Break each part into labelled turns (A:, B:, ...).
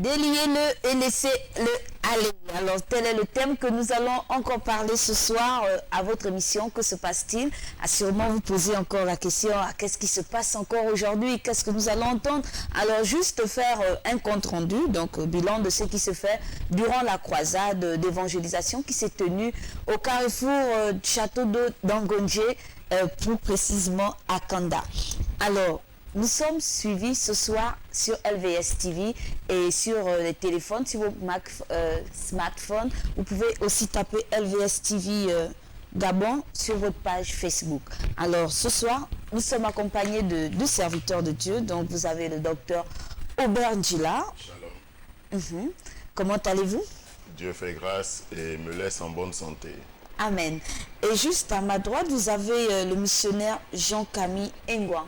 A: Déliez-le et laissez-le aller. Alors, tel est le thème que nous allons encore parler ce soir à votre émission. Que se passe-t-il? Sûrement, vous posez encore la question, qu'est-ce qui se passe encore aujourd'hui? Qu'est-ce que nous allons entendre? Alors, juste faire un compte-rendu, donc bilan de ce qui se fait durant la croisade d'évangélisation qui s'est tenue au carrefour du château d'Angonje, plus précisément à Kanda. Alors, nous sommes suivis ce soir sur LVS TV et sur les téléphones, sur vos smartphones. Vous pouvez aussi taper LVS TV Gabon sur votre page Facebook. Alors ce soir, nous sommes accompagnés de deux serviteurs de Dieu. Donc vous avez le docteur Aubert Njila.
B: Shalom.
A: Comment allez-vous?
B: Dieu fait grâce et me laisse en bonne santé.
A: Amen. Et juste à ma droite, vous avez le missionnaire Jean-Camille Engouan.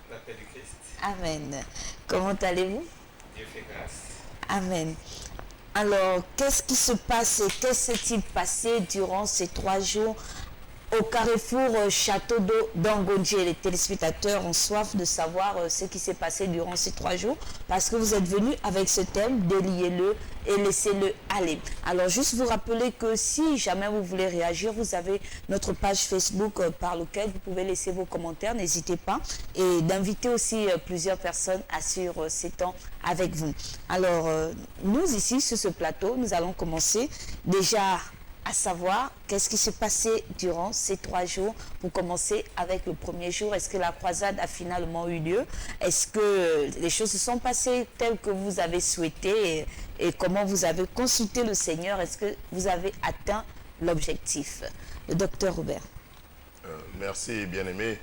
C: La paix du Christ.
A: Amen. Comment allez-vous?
C: Dieu fait grâce.
A: Amen. Alors, qu'est-ce qui se passe et qu'est-ce qui s'est-il passé durant ces 3 jours au carrefour Château d'Angonje? Les téléspectateurs ont soif de savoir ce qui s'est passé durant ces 3 jours parce que vous êtes venus avec ce thème, déliez-le et laissez-le aller. Alors, juste vous rappeler que si jamais vous voulez réagir, vous avez notre page Facebook par laquelle vous pouvez laisser vos commentaires, n'hésitez pas, et d'inviter aussi plusieurs personnes à suivre ces temps avec vous. Alors, nous ici, sur ce plateau, nous allons commencer déjà à savoir qu'est-ce qui s'est passé durant ces 3 jours. Pour commencer avec le premier jour, est-ce que la croisade a finalement eu lieu? Est-ce que les choses se sont passées telles que vous avez souhaité et comment vous avez consulté le Seigneur? Est-ce que vous avez atteint l'objectif? Le docteur Robert.
B: Merci, bien-aimé.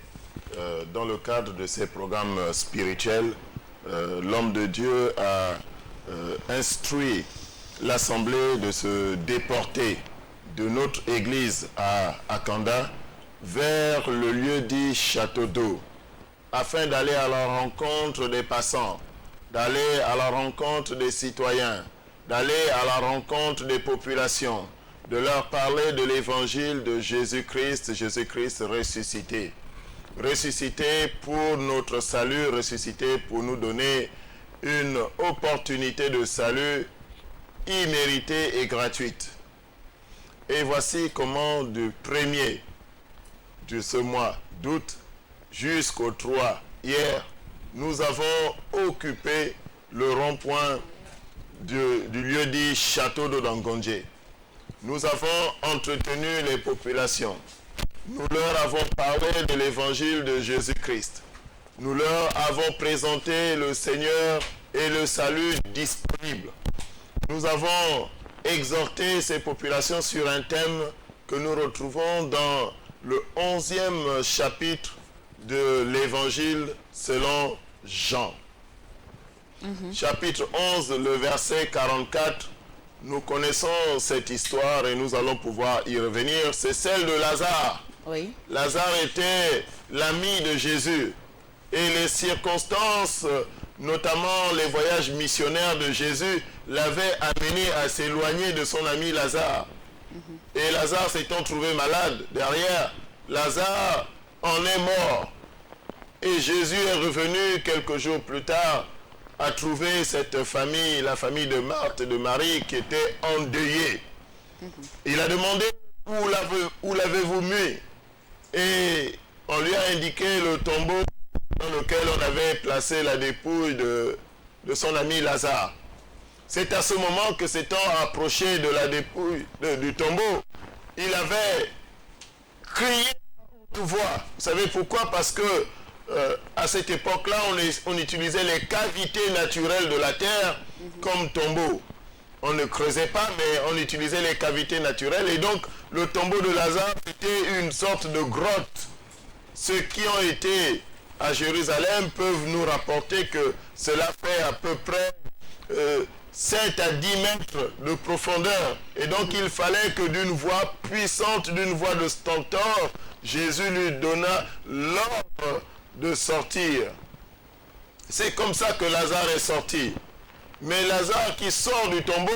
B: Dans le cadre de ces programmes spirituels, l'homme de Dieu a instruit l'Assemblée de se déporter de notre église à Kanda vers le lieu dit Château d'eau, afin d'aller à la rencontre des passants, d'aller à la rencontre des citoyens, d'aller à la rencontre des populations, de leur parler de l'évangile de Jésus-Christ, Jésus-Christ ressuscité. Ressuscité pour notre salut, ressuscité pour nous donner une opportunité de salut imméritée et gratuite. Et voici comment du 1er de ce mois d'août jusqu'au 3, hier, nous avons occupé le rond-point du lieu dit Château d'Angonje. Nous avons entretenu les populations. Nous leur avons parlé de l'évangile de Jésus-Christ. Nous leur avons présenté le Seigneur et le salut disponible. Nous avons exhorter ces populations sur un thème que nous retrouvons dans le 11e chapitre de l'évangile selon Jean. Chapitre 11, le verset 44, nous connaissons cette histoire et nous allons pouvoir y revenir. C'est celle de Lazare.
A: Oui.
B: Lazare était l'ami de Jésus et les circonstances, notamment les voyages missionnaires de Jésus, l'avaient amené à s'éloigner de son ami Lazare. Et Lazare s'étant trouvé malade derrière, Lazare en est mort. Et Jésus est revenu quelques jours plus tard à trouver cette famille, la famille de Marthe et de Marie, qui était endeuillée. Il a demandé où l'avez-vous mis? Et on lui a indiqué le tombeau dans lequel on avait placé la dépouille de son ami Lazare. C'est à ce moment que s'étant approché de la dépouille du tombeau, il avait crié à haute voix. Vous savez pourquoi? Parce que à cette époque-là, on utilisait les cavités naturelles de la terre comme tombeau. On ne creusait pas, mais on utilisait les cavités naturelles. Et donc, le tombeau de Lazare était une sorte de grotte. Ceux qui ont été à Jérusalem peuvent nous rapporter que cela fait à peu près 7 à 10 mètres de profondeur. Et donc il fallait que d'une voix puissante, d'une voix de stentor, Jésus lui donna l'ordre de sortir. C'est comme ça que Lazare est sorti. Mais Lazare qui sort du tombeau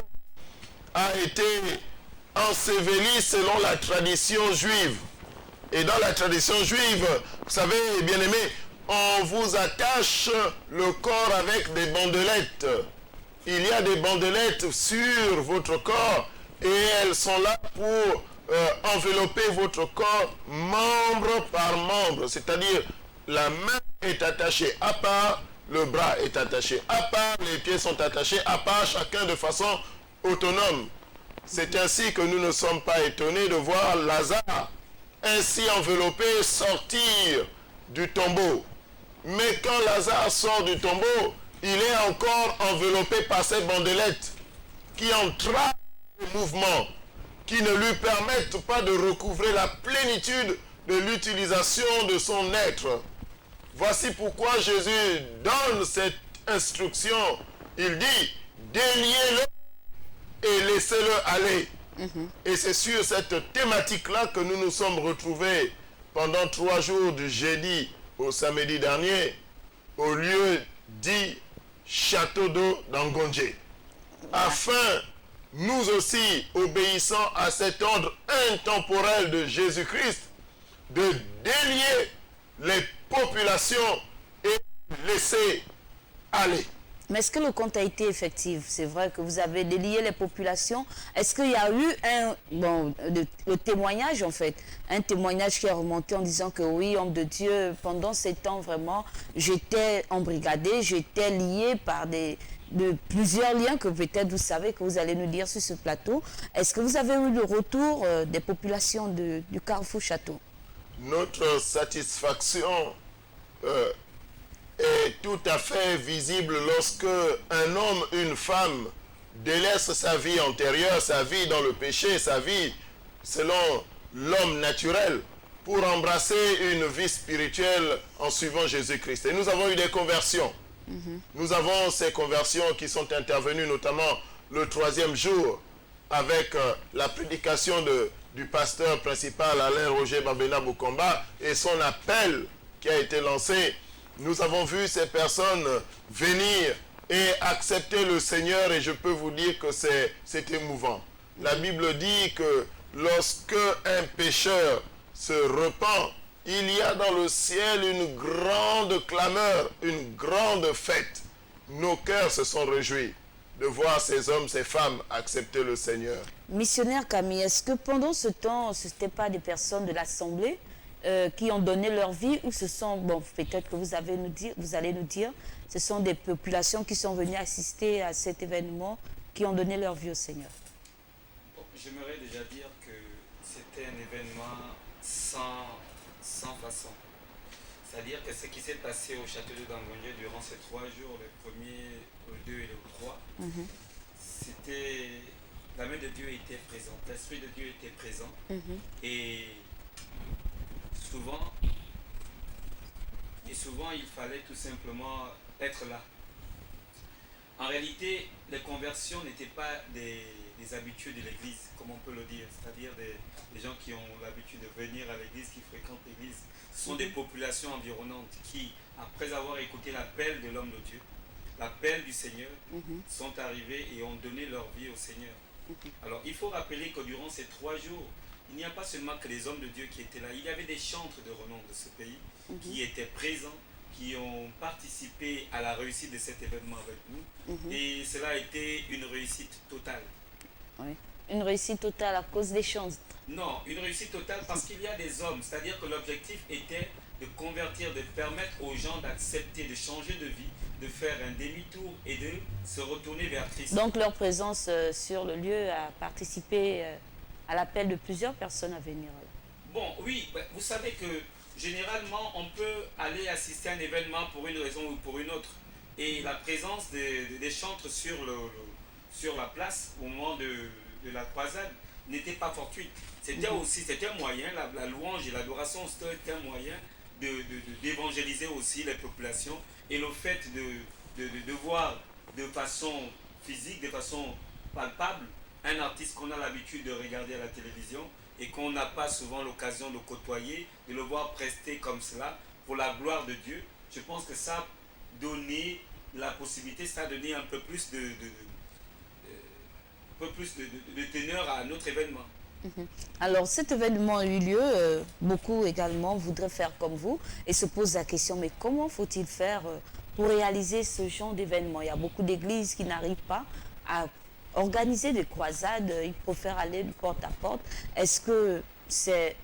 B: a été enseveli selon la tradition juive. Et dans la tradition juive, vous savez, bien-aimés, on vous attache le corps avec des bandelettes. il y a des bandelettes sur votre corps et elles sont là pour envelopper votre corps membre par membre. C'est-à-dire, la main est attachée à part, le bras est attaché à part, les pieds sont attachés à part, chacun de façon autonome. C'est ainsi que nous ne sommes pas étonnés de voir Lazare ainsi enveloppé sortir du tombeau. Mais quand Lazare sort du tombeau, il est encore enveloppé par ces bandelettes qui entravent le mouvement, qui ne lui permettent pas de recouvrer la plénitude de l'utilisation de son être. Voici pourquoi Jésus donne cette instruction. Il dit, déliez-le et laissez-le aller. Et c'est sur cette thématique-là que nous nous sommes retrouvés pendant 3 jours du jeudi au samedi dernier, au lieu dit Château d'eau d'Angondje. Afin, nous aussi, obéissant à cet ordre intemporel de Jésus-Christ, de délier les populations et laisser aller.
A: Mais est-ce que le compte a été effectif? C'est vrai que vous avez délié les populations. Est-ce qu'il y a eu le témoignage en fait, un témoignage qui est remonté en disant que oui, homme de Dieu, pendant ces temps vraiment, j'étais embrigadé, j'étais lié par de plusieurs liens que peut-être vous savez que vous allez nous dire sur ce plateau. Est-ce que vous avez eu le retour des populations du Carrefour Château?
B: Notre satisfaction est tout à fait visible lorsque un homme, une femme délaisse sa vie antérieure, sa vie dans le péché, sa vie selon l'homme naturel, pour embrasser une vie spirituelle en suivant Jésus-Christ. Et nous avons eu des conversions. Nous avons ces conversions qui sont intervenues notamment le 3e jour avec la prédication du pasteur principal Alain Roger Babena Boukomba et son appel qui a été lancé. Nous avons vu ces personnes venir et accepter le Seigneur et je peux vous dire que c'est émouvant. La Bible dit que lorsque un pécheur se repent, il y a dans le ciel une grande clameur, une grande fête. Nos cœurs se sont réjouis de voir ces hommes, ces femmes accepter le Seigneur.
A: Missionnaire Camille, est-ce que pendant ce temps, ce n'était pas des personnes de l'Assemblée qui ont donné leur vie ou ce sont, bon, peut-être que vous allez nous dire, ce sont des populations qui sont venues assister à cet événement, qui ont donné leur vie au Seigneur?
C: Bon, j'aimerais déjà dire que c'était un événement sans façon. C'est-à-dire que ce qui s'est passé au château de Dangondje durant ces 3 jours, le 1er, le 2 et le 3, c'était... La main de Dieu était présente, l'Esprit de Dieu était présent. Et souvent, il fallait tout simplement être là. En réalité, les conversions n'étaient pas des habitués de l'Église, comme on peut le dire, c'est-à-dire des gens qui ont l'habitude de venir à l'Église, qui fréquentent l'Église. Ce sont des populations environnantes qui, après avoir écouté l'appel de l'homme de Dieu, l'appel du Seigneur, sont arrivés et ont donné leur vie au Seigneur. Alors, il faut rappeler que durant ces 3 jours, il n'y a pas seulement que les hommes de Dieu qui étaient là, il y avait des chantres de renom de ce pays qui étaient présents, qui ont participé à la réussite de cet événement avec nous. Et cela a été une réussite totale.
A: Oui. Une réussite totale à cause des chantres?
C: Non, une réussite totale parce qu'il y a des hommes. C'est-à-dire que l'objectif était de convertir, de permettre aux gens d'accepter, de changer de vie, de faire un demi-tour et de se retourner vers Christ.
A: Donc leur présence sur le lieu a participé à l'appel de plusieurs personnes à venir.
C: Bon, oui, vous savez que généralement, on peut aller assister à un événement pour une raison ou pour une autre. Et la présence des chantres sur la place au moment de la croisade n'était pas fortuite. C'était aussi un moyen, la louange et l'adoration, c'était un moyen d'évangéliser aussi les populations. Et le fait de voir de façon physique, de façon palpable, un artiste qu'on a l'habitude de regarder à la télévision et qu'on n'a pas souvent l'occasion de côtoyer, de le voir prester comme cela pour la gloire de Dieu, je pense que ça a donné la possibilité, ça a donné un peu plus de teneur à notre événement.
A: Alors cet événement a eu lieu, beaucoup également voudraient faire comme vous et se posent la question, mais comment faut-il faire pour réaliser ce genre d'événement? Il y a beaucoup d'églises qui n'arrivent pas à organiser des croisades, ils préfèrent aller de porte à porte. Est-ce que c'est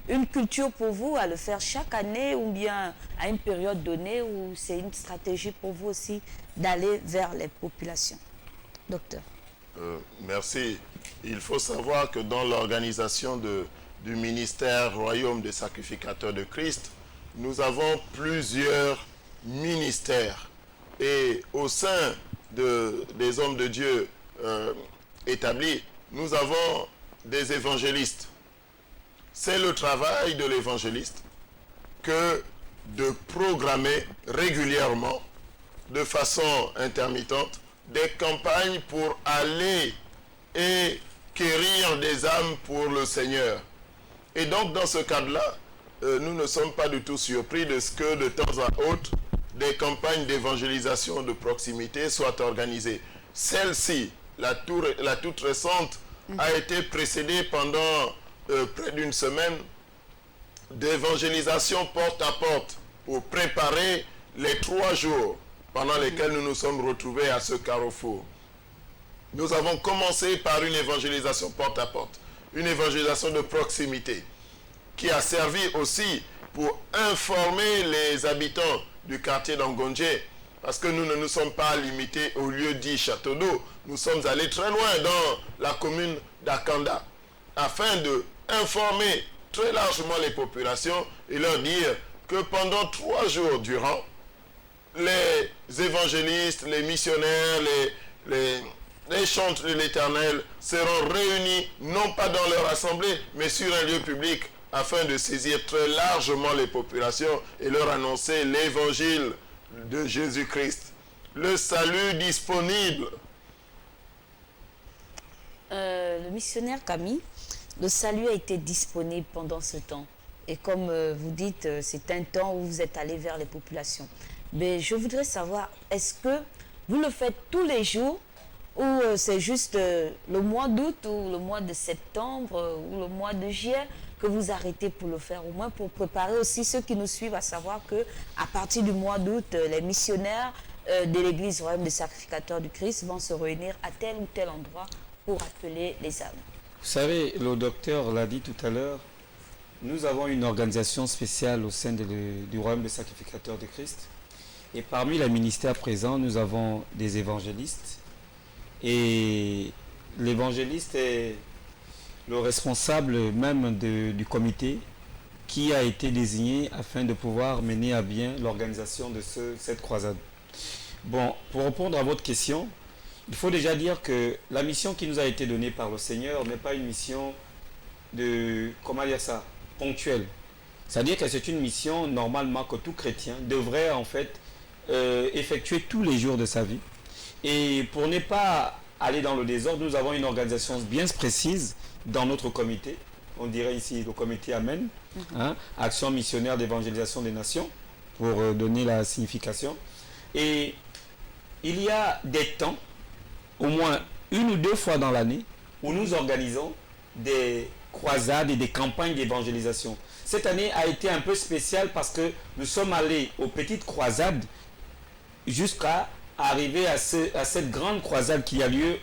A: une culture pour vous à le faire chaque année ou bien à une période donnée, ou c'est une stratégie pour vous aussi d'aller vers les populations? Docteur.
B: Merci. Il faut savoir que dans l'organisation du ministère Royaume des sacrificateurs de Christ, nous avons plusieurs ministères. Et au sein des hommes de Dieu établis, nous avons des évangélistes. C'est le travail de l'évangéliste que de programmer régulièrement, de façon intermittente, des campagnes pour aller et quérir des âmes pour le Seigneur. Et donc, dans ce cadre-là, nous ne sommes pas du tout surpris de ce que, de temps à autre, des campagnes d'évangélisation de proximité soient organisées. Celle-ci, la toute récente, a été précédée pendant près d'une semaine d'évangélisation porte à porte pour préparer les 3 jours pendant lesquels nous nous sommes retrouvés à ce carrefour. Nous avons commencé par une évangélisation porte à porte, une évangélisation de proximité, qui a servi aussi pour informer les habitants du quartier d'Angonje, parce que nous ne nous sommes pas limités au lieu dit Château d'eau. Nous sommes allés très loin dans la commune d'Akanda, afin de informer très largement les populations et leur dire que pendant 3 jours durant, les évangélistes, les missionnaires, les chantres de l'Éternel seront réunis, non pas dans leur assemblée, mais sur un lieu public, afin de saisir très largement les populations et leur annoncer l'évangile de Jésus-Christ. Le salut disponible.
A: Le missionnaire Camille, le salut a été disponible pendant ce temps. Et comme vous dites, c'est un temps où vous êtes allé vers les populations. Mais je voudrais savoir, est-ce que vous le faites tous les jours, ou c'est juste le mois d'août ou le mois de septembre ou le mois de juillet que vous arrêtez pour le faire, au moins pour préparer aussi ceux qui nous suivent à savoir que à partir du mois d'août, les missionnaires de l'Église Royaume des Sacrificateurs du Christ vont se réunir à tel ou tel endroit pour appeler les âmes.
D: Vous savez, le docteur l'a dit tout à l'heure, nous avons une organisation spéciale au sein du Royaume des Sacrificateurs de Christ. Et parmi les ministères présents, nous avons des évangélistes. Et l'évangéliste est le responsable même du comité qui a été désigné afin de pouvoir mener à bien l'organisation de cette croisade. Bon, pour répondre à votre question, il faut déjà dire que la mission qui nous a été donnée par le Seigneur n'est pas une mission ponctuelle. C'est-à-dire que c'est une mission normalement que tout chrétien devrait en fait effectuer tous les jours de sa vie. Et pour ne pas aller dans le désordre, nous avons une organisation bien précise dans notre comité. On dirait ici le comité Amen, Action missionnaire d'évangélisation des nations, pour donner la signification. Et il y a des temps, au moins 1 ou 2 fois dans l'année, où nous organisons des croisades et des campagnes d'évangélisation. Cette année a été un peu spéciale parce que nous sommes allés aux petites croisades jusqu'à arriver à cette grande croisade qui a lieu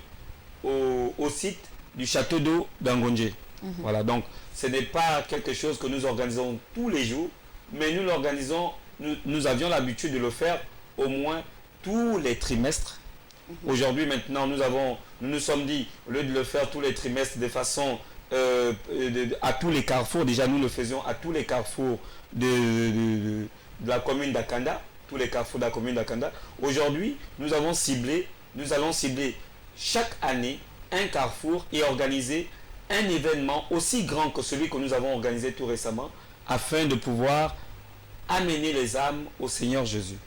D: au site du château d'eau d'Angonje. Voilà, donc ce n'est pas quelque chose que nous organisons tous les jours, mais nous l'organisons, nous avions l'habitude de le faire au moins tous les trimestres. Aujourd'hui, maintenant, nous nous sommes dit, au lieu de le faire tous les trimestres de façon à tous les carrefours, déjà nous le faisions à tous les carrefours de la commune d'Akanda, tous les carrefours de la commune d'Akanda. Aujourd'hui, nous allons cibler chaque année un carrefour et organiser un événement aussi grand que celui que nous avons organisé tout récemment afin de pouvoir amener les âmes au Seigneur Jésus.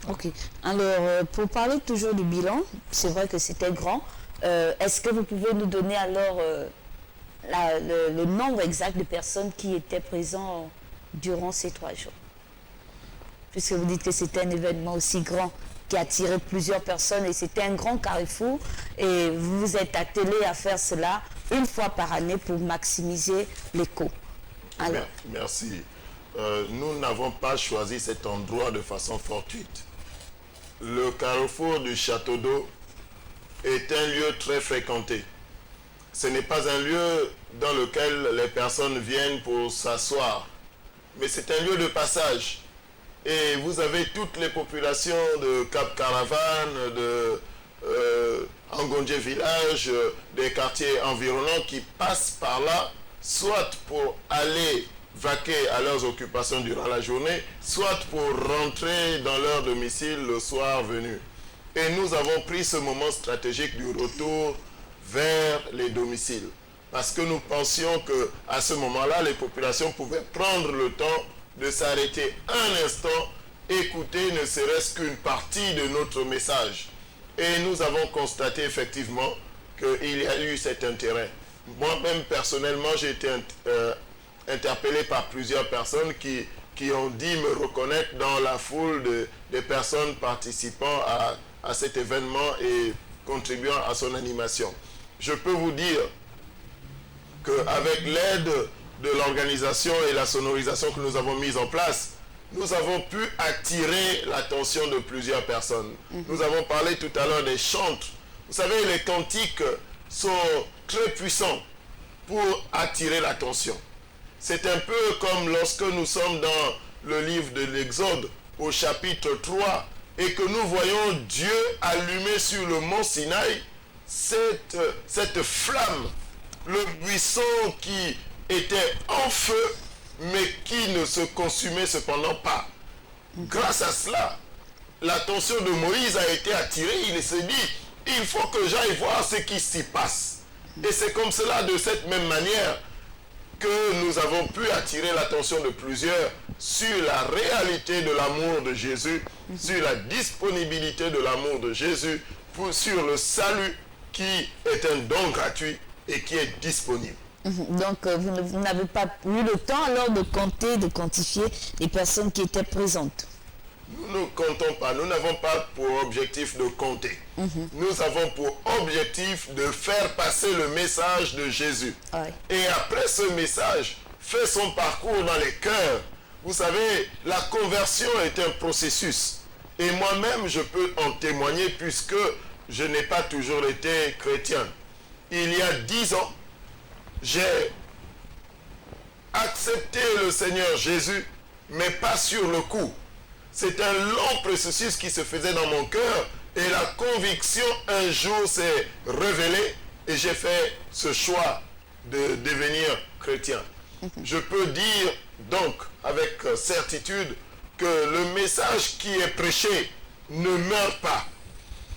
A: Ok. Alors, pour parler toujours du bilan, c'est vrai que c'était grand. Est-ce que vous pouvez nous donner alors le nombre exact de personnes qui étaient présentes durant ces 3 jours? Puisque vous dites que c'était un événement aussi grand qui a attiré plusieurs personnes et c'était un grand carrefour et vous vous êtes attelé à faire cela 1 fois par année pour maximiser l'écho. Alors.
B: Merci. Nous n'avons pas choisi cet endroit de façon fortuite. le carrefour du Château d'Eau est un lieu très fréquenté. Ce n'est pas un lieu dans lequel les personnes viennent pour s'asseoir, mais c'est un lieu de passage. Et vous avez toutes les populations de Cap Caravane, de Angondje Village, des quartiers environnants qui passent par là, soit pour aller vaquer à leurs occupations durant la journée, soit pour rentrer dans leur domicile le soir venu. Et nous avons pris ce moment stratégique du retour vers les domiciles. Parce que nous pensions qu'à ce moment-là, les populations pouvaient prendre le temps de s'arrêter un instant, écouter ne serait-ce qu'une partie de notre message. Et nous avons constaté effectivement qu'il y a eu cet intérêt. Moi-même, personnellement, j'ai été interpellé par plusieurs personnes qui ont dit me reconnaître dans la foule des personnes participant à cet événement et contribuant à son animation. Je peux vous dire qu'avec l'aide de l'organisation et la sonorisation que nous avons mise en place, nous avons pu attirer l'attention de plusieurs personnes. Nous avons parlé tout à l'heure des chantres. Vous savez, les cantiques sont très puissants pour attirer l'attention. C'est un peu comme lorsque nous sommes dans le livre de l'Exode, au chapitre 3, et que nous voyons Dieu allumer sur le mont Sinaï cette flamme, le buisson qui était en feu, mais qui ne se consumait cependant pas. Grâce à cela, l'attention de Moïse a été attirée. Il s'est dit, il faut que j'aille voir ce qui s'y passe. Et c'est comme cela, de cette même manière, que nous avons pu attirer l'attention de plusieurs sur la réalité de l'amour de Jésus, sur la disponibilité de l'amour de Jésus, sur le salut qui est un don gratuit et qui est disponible.
A: Donc, vous n'avez pas eu le temps alors de compter, de quantifier les personnes qui étaient présentes.
B: Nous ne comptons pas, nous n'avons pas pour objectif de compter. Nous avons pour objectif de faire passer le message de Jésus.
A: Ouais.
B: Et après ce message, fait son parcours dans les cœurs. Vous savez, la conversion est un processus. Et moi-même, je peux en témoigner puisque je n'ai pas toujours été chrétien. Il y a 10 ans, j'ai accepté le Seigneur Jésus, mais pas sur le coup. C'est un long processus qui se faisait dans mon cœur et la conviction un jour s'est révélée et j'ai fait ce choix de devenir chrétien. Je peux dire donc avec certitude que le message qui est prêché ne meurt pas.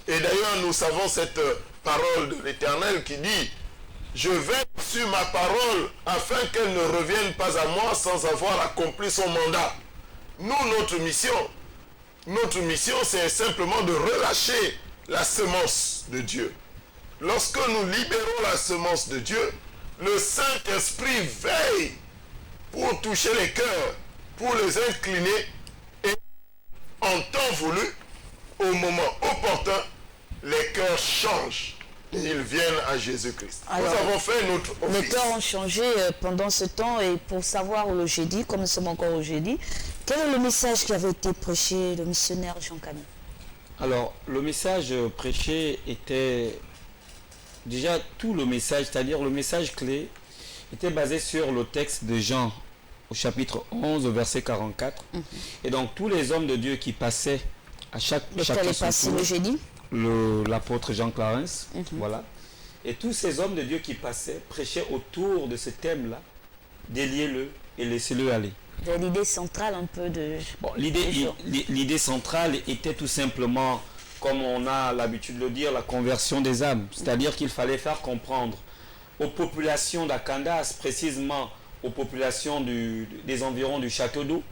B: Et d'ailleurs nous savons cette parole de l'Éternel qui dit « Je veille sur ma parole afin qu'elle ne revienne pas à moi sans avoir accompli son mandat. » Nous, notre mission, c'est simplement de relâcher la semence de Dieu. Lorsque nous libérons la semence de Dieu, le Saint-Esprit veille pour toucher les cœurs, pour les incliner et en temps voulu, au moment opportun, les cœurs changent et ils viennent à Jésus-Christ. Nous avons fait notre office.
A: Les cœurs ont changé pendant ce temps et pour savoir le jeudi, comme nous sommes encore au jeudi, quel est le message qui avait été prêché, le missionnaire Jean-Camille?
D: Alors, le message prêché était déjà tout le message, c'est-à-dire le message clé, était basé sur le texte de Jean au chapitre 11, au verset 44. Et donc, tous les hommes de Dieu qui passaient à chaque
A: passé le jeudi,
D: l'apôtre Jean Clarence, voilà. Et tous ces hommes de Dieu qui passaient prêchaient autour de ce thème-là, déliez-le et laissez-le aller.
A: L'idée centrale un peu de...
D: Bon, l'idée centrale était tout simplement, comme on a l'habitude de le dire, la conversion des âmes. C'est-à-dire qu'il fallait faire comprendre aux populations d'Akandas, précisément aux populations des environs du Château d'Eau,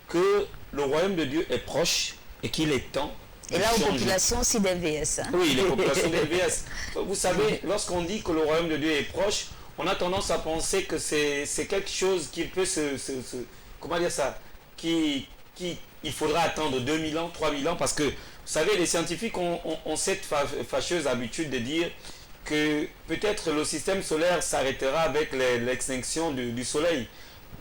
D: que le royaume de Dieu est proche et qu'il est temps de
A: Et là, aux
D: changer.
A: populations aussi d'LVS.
D: Oui, les populations d'LVS. Vous savez, lorsqu'on dit que le royaume de Dieu est proche, on a tendance à penser que c'est quelque chose qui peut comment dire ça, il faudra attendre 2000 ans, 3000 ans, parce que, vous savez, les scientifiques ont cette fâcheuse habitude de dire que peut-être le système solaire s'arrêtera avec l'extinction du Soleil.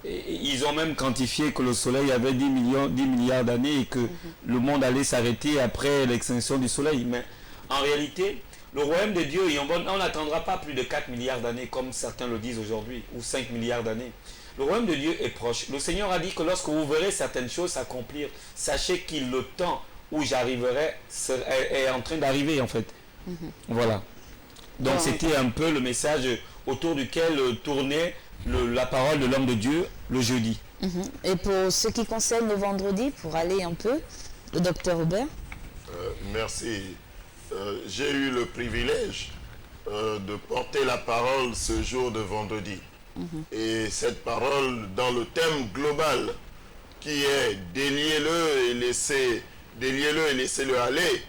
D: Ils ont même quantifié que le Soleil avait 10 milliards d'années et que le monde allait s'arrêter après l'extinction du Soleil. Mais en réalité, le royaume de Dieu, on n'attendra pas plus de 4 milliards d'années comme certains le disent aujourd'hui, ou 5 milliards d'années. Le royaume de Dieu est proche. Le Seigneur a dit que lorsque vous verrez certaines choses s'accomplir, sachez que le temps où j'arriverai est en train d'arriver en fait. Voilà. Donc c'était un peu le message autour duquel tournait la parole de l'homme de Dieu le jeudi.
A: Et pour ce qui concerne le vendredi, pour aller un peu, le docteur Robert.
B: Merci. J'ai eu le privilège de porter la parole ce jour de vendredi. Et cette parole dans le thème global qui est déliez-le et laissez-le aller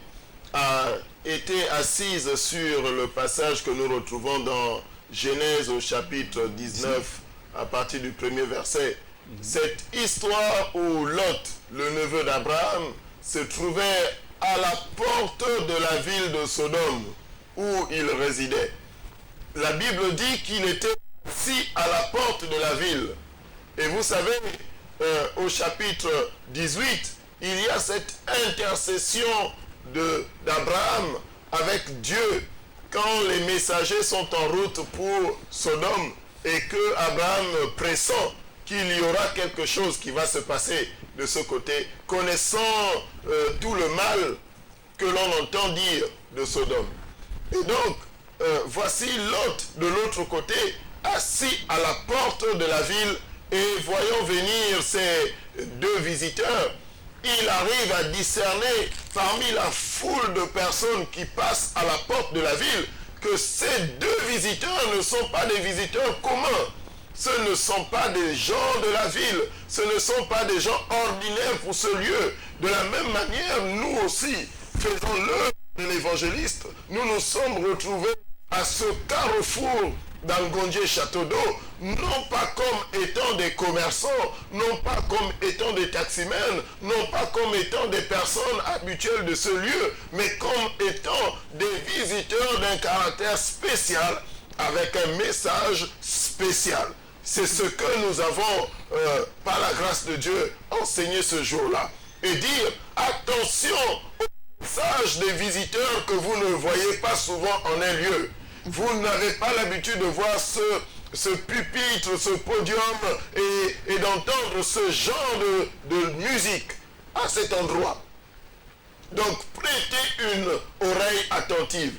B: a été assise sur le passage que nous retrouvons dans Genèse au chapitre 19 à partir du premier verset. Cette histoire où Lot, le neveu d'Abraham, se trouvait à la porte de la ville de Sodome où il résidait. La Bible dit qu'il était assis à la porte de la ville. Et vous savez, au chapitre 18, il y a cette intercession d'Abraham avec Dieu quand les messagers sont en route pour Sodome et que Abraham pressent qu'il y aura quelque chose qui va se passer de ce côté, connaissant tout le mal que l'on entend dire de Sodome. Et donc, voici Lot de l'autre côté, assis à la porte de la ville, et voyant venir ces deux visiteurs, il arrive à discerner parmi la foule de personnes qui passent à la porte de la ville que ces deux visiteurs ne sont pas des visiteurs communs. Ce ne sont pas des gens de la ville, ce ne sont pas des gens ordinaires pour ce lieu. De la même manière, nous aussi, faisons-le de l'évangéliste, nous nous sommes retrouvés à ce carrefour d'Angondié Château d'Eau, non pas comme étant des commerçants, non pas comme étant des taximens, non pas comme étant des personnes habituelles de ce lieu, mais comme étant des visiteurs d'un caractère spécial, avec un message spécial. C'est ce que nous avons, par la grâce de Dieu, enseigné ce jour-là. Et dire, attention au message des visiteurs que vous ne voyez pas souvent en un lieu. Vous n'avez pas l'habitude de voir ce pupitre, ce podium et d'entendre ce genre de musique à cet endroit. Donc, prêtez une oreille attentive.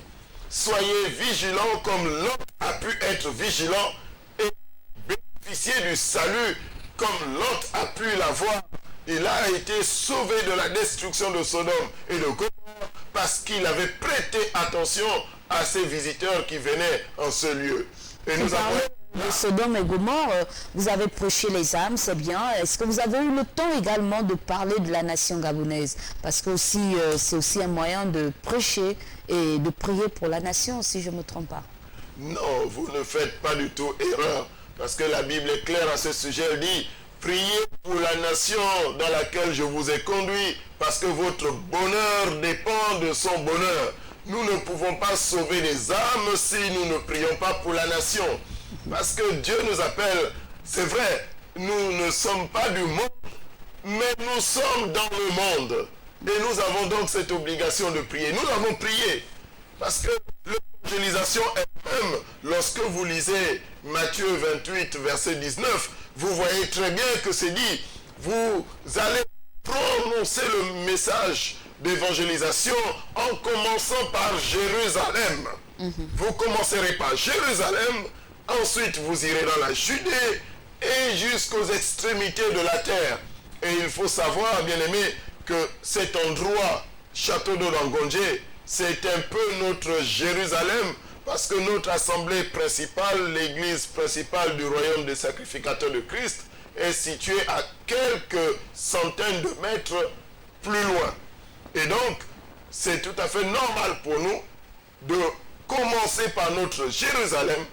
B: Soyez vigilants comme l'homme a pu être vigilant et bénéficier du salut comme Lot a pu l'avoir. Il a été sauvé de la destruction de Sodome et de Gomorrhe parce qu'il avait prêté attention à ces visiteurs qui venaient en ce lieu. Et nous avons...
A: De Sodome et Gomorrhe, vous avez prêché les âmes, c'est bien. Est-ce que vous avez eu le temps également de parler de la nation gabonaise? Parce que c'est aussi un moyen de prêcher et de prier pour la nation, si je ne me trompe pas.
B: Non, vous ne faites pas du tout erreur. Parce que la Bible est claire à ce sujet. Elle dit, priez pour la nation dans laquelle je vous ai conduit, parce que votre bonheur dépend de son bonheur. Nous ne pouvons pas sauver les âmes si nous ne prions pas pour la nation. Parce que Dieu nous appelle, c'est vrai, nous ne sommes pas du monde, mais nous sommes dans le monde. Et nous avons donc cette obligation de prier. Nous avons prié. Parce que l'évangélisation elle-même, lorsque vous lisez Matthieu 28, verset 19, vous voyez très bien que c'est dit, vous allez prononcer le message d'évangélisation en commençant par Jérusalem. Vous commencerez par Jérusalem, ensuite vous irez dans la Judée et jusqu'aux extrémités de la terre. Et il faut savoir, bien aimé, que cet endroit, Château d'Eau d'Angondié, c'est un peu notre Jérusalem, parce que notre assemblée principale, l'église principale du royaume des sacrificateurs de Christ, est située à quelques centaines de mètres plus loin. Et donc, c'est tout à fait normal pour nous de commencer par notre Jérusalem,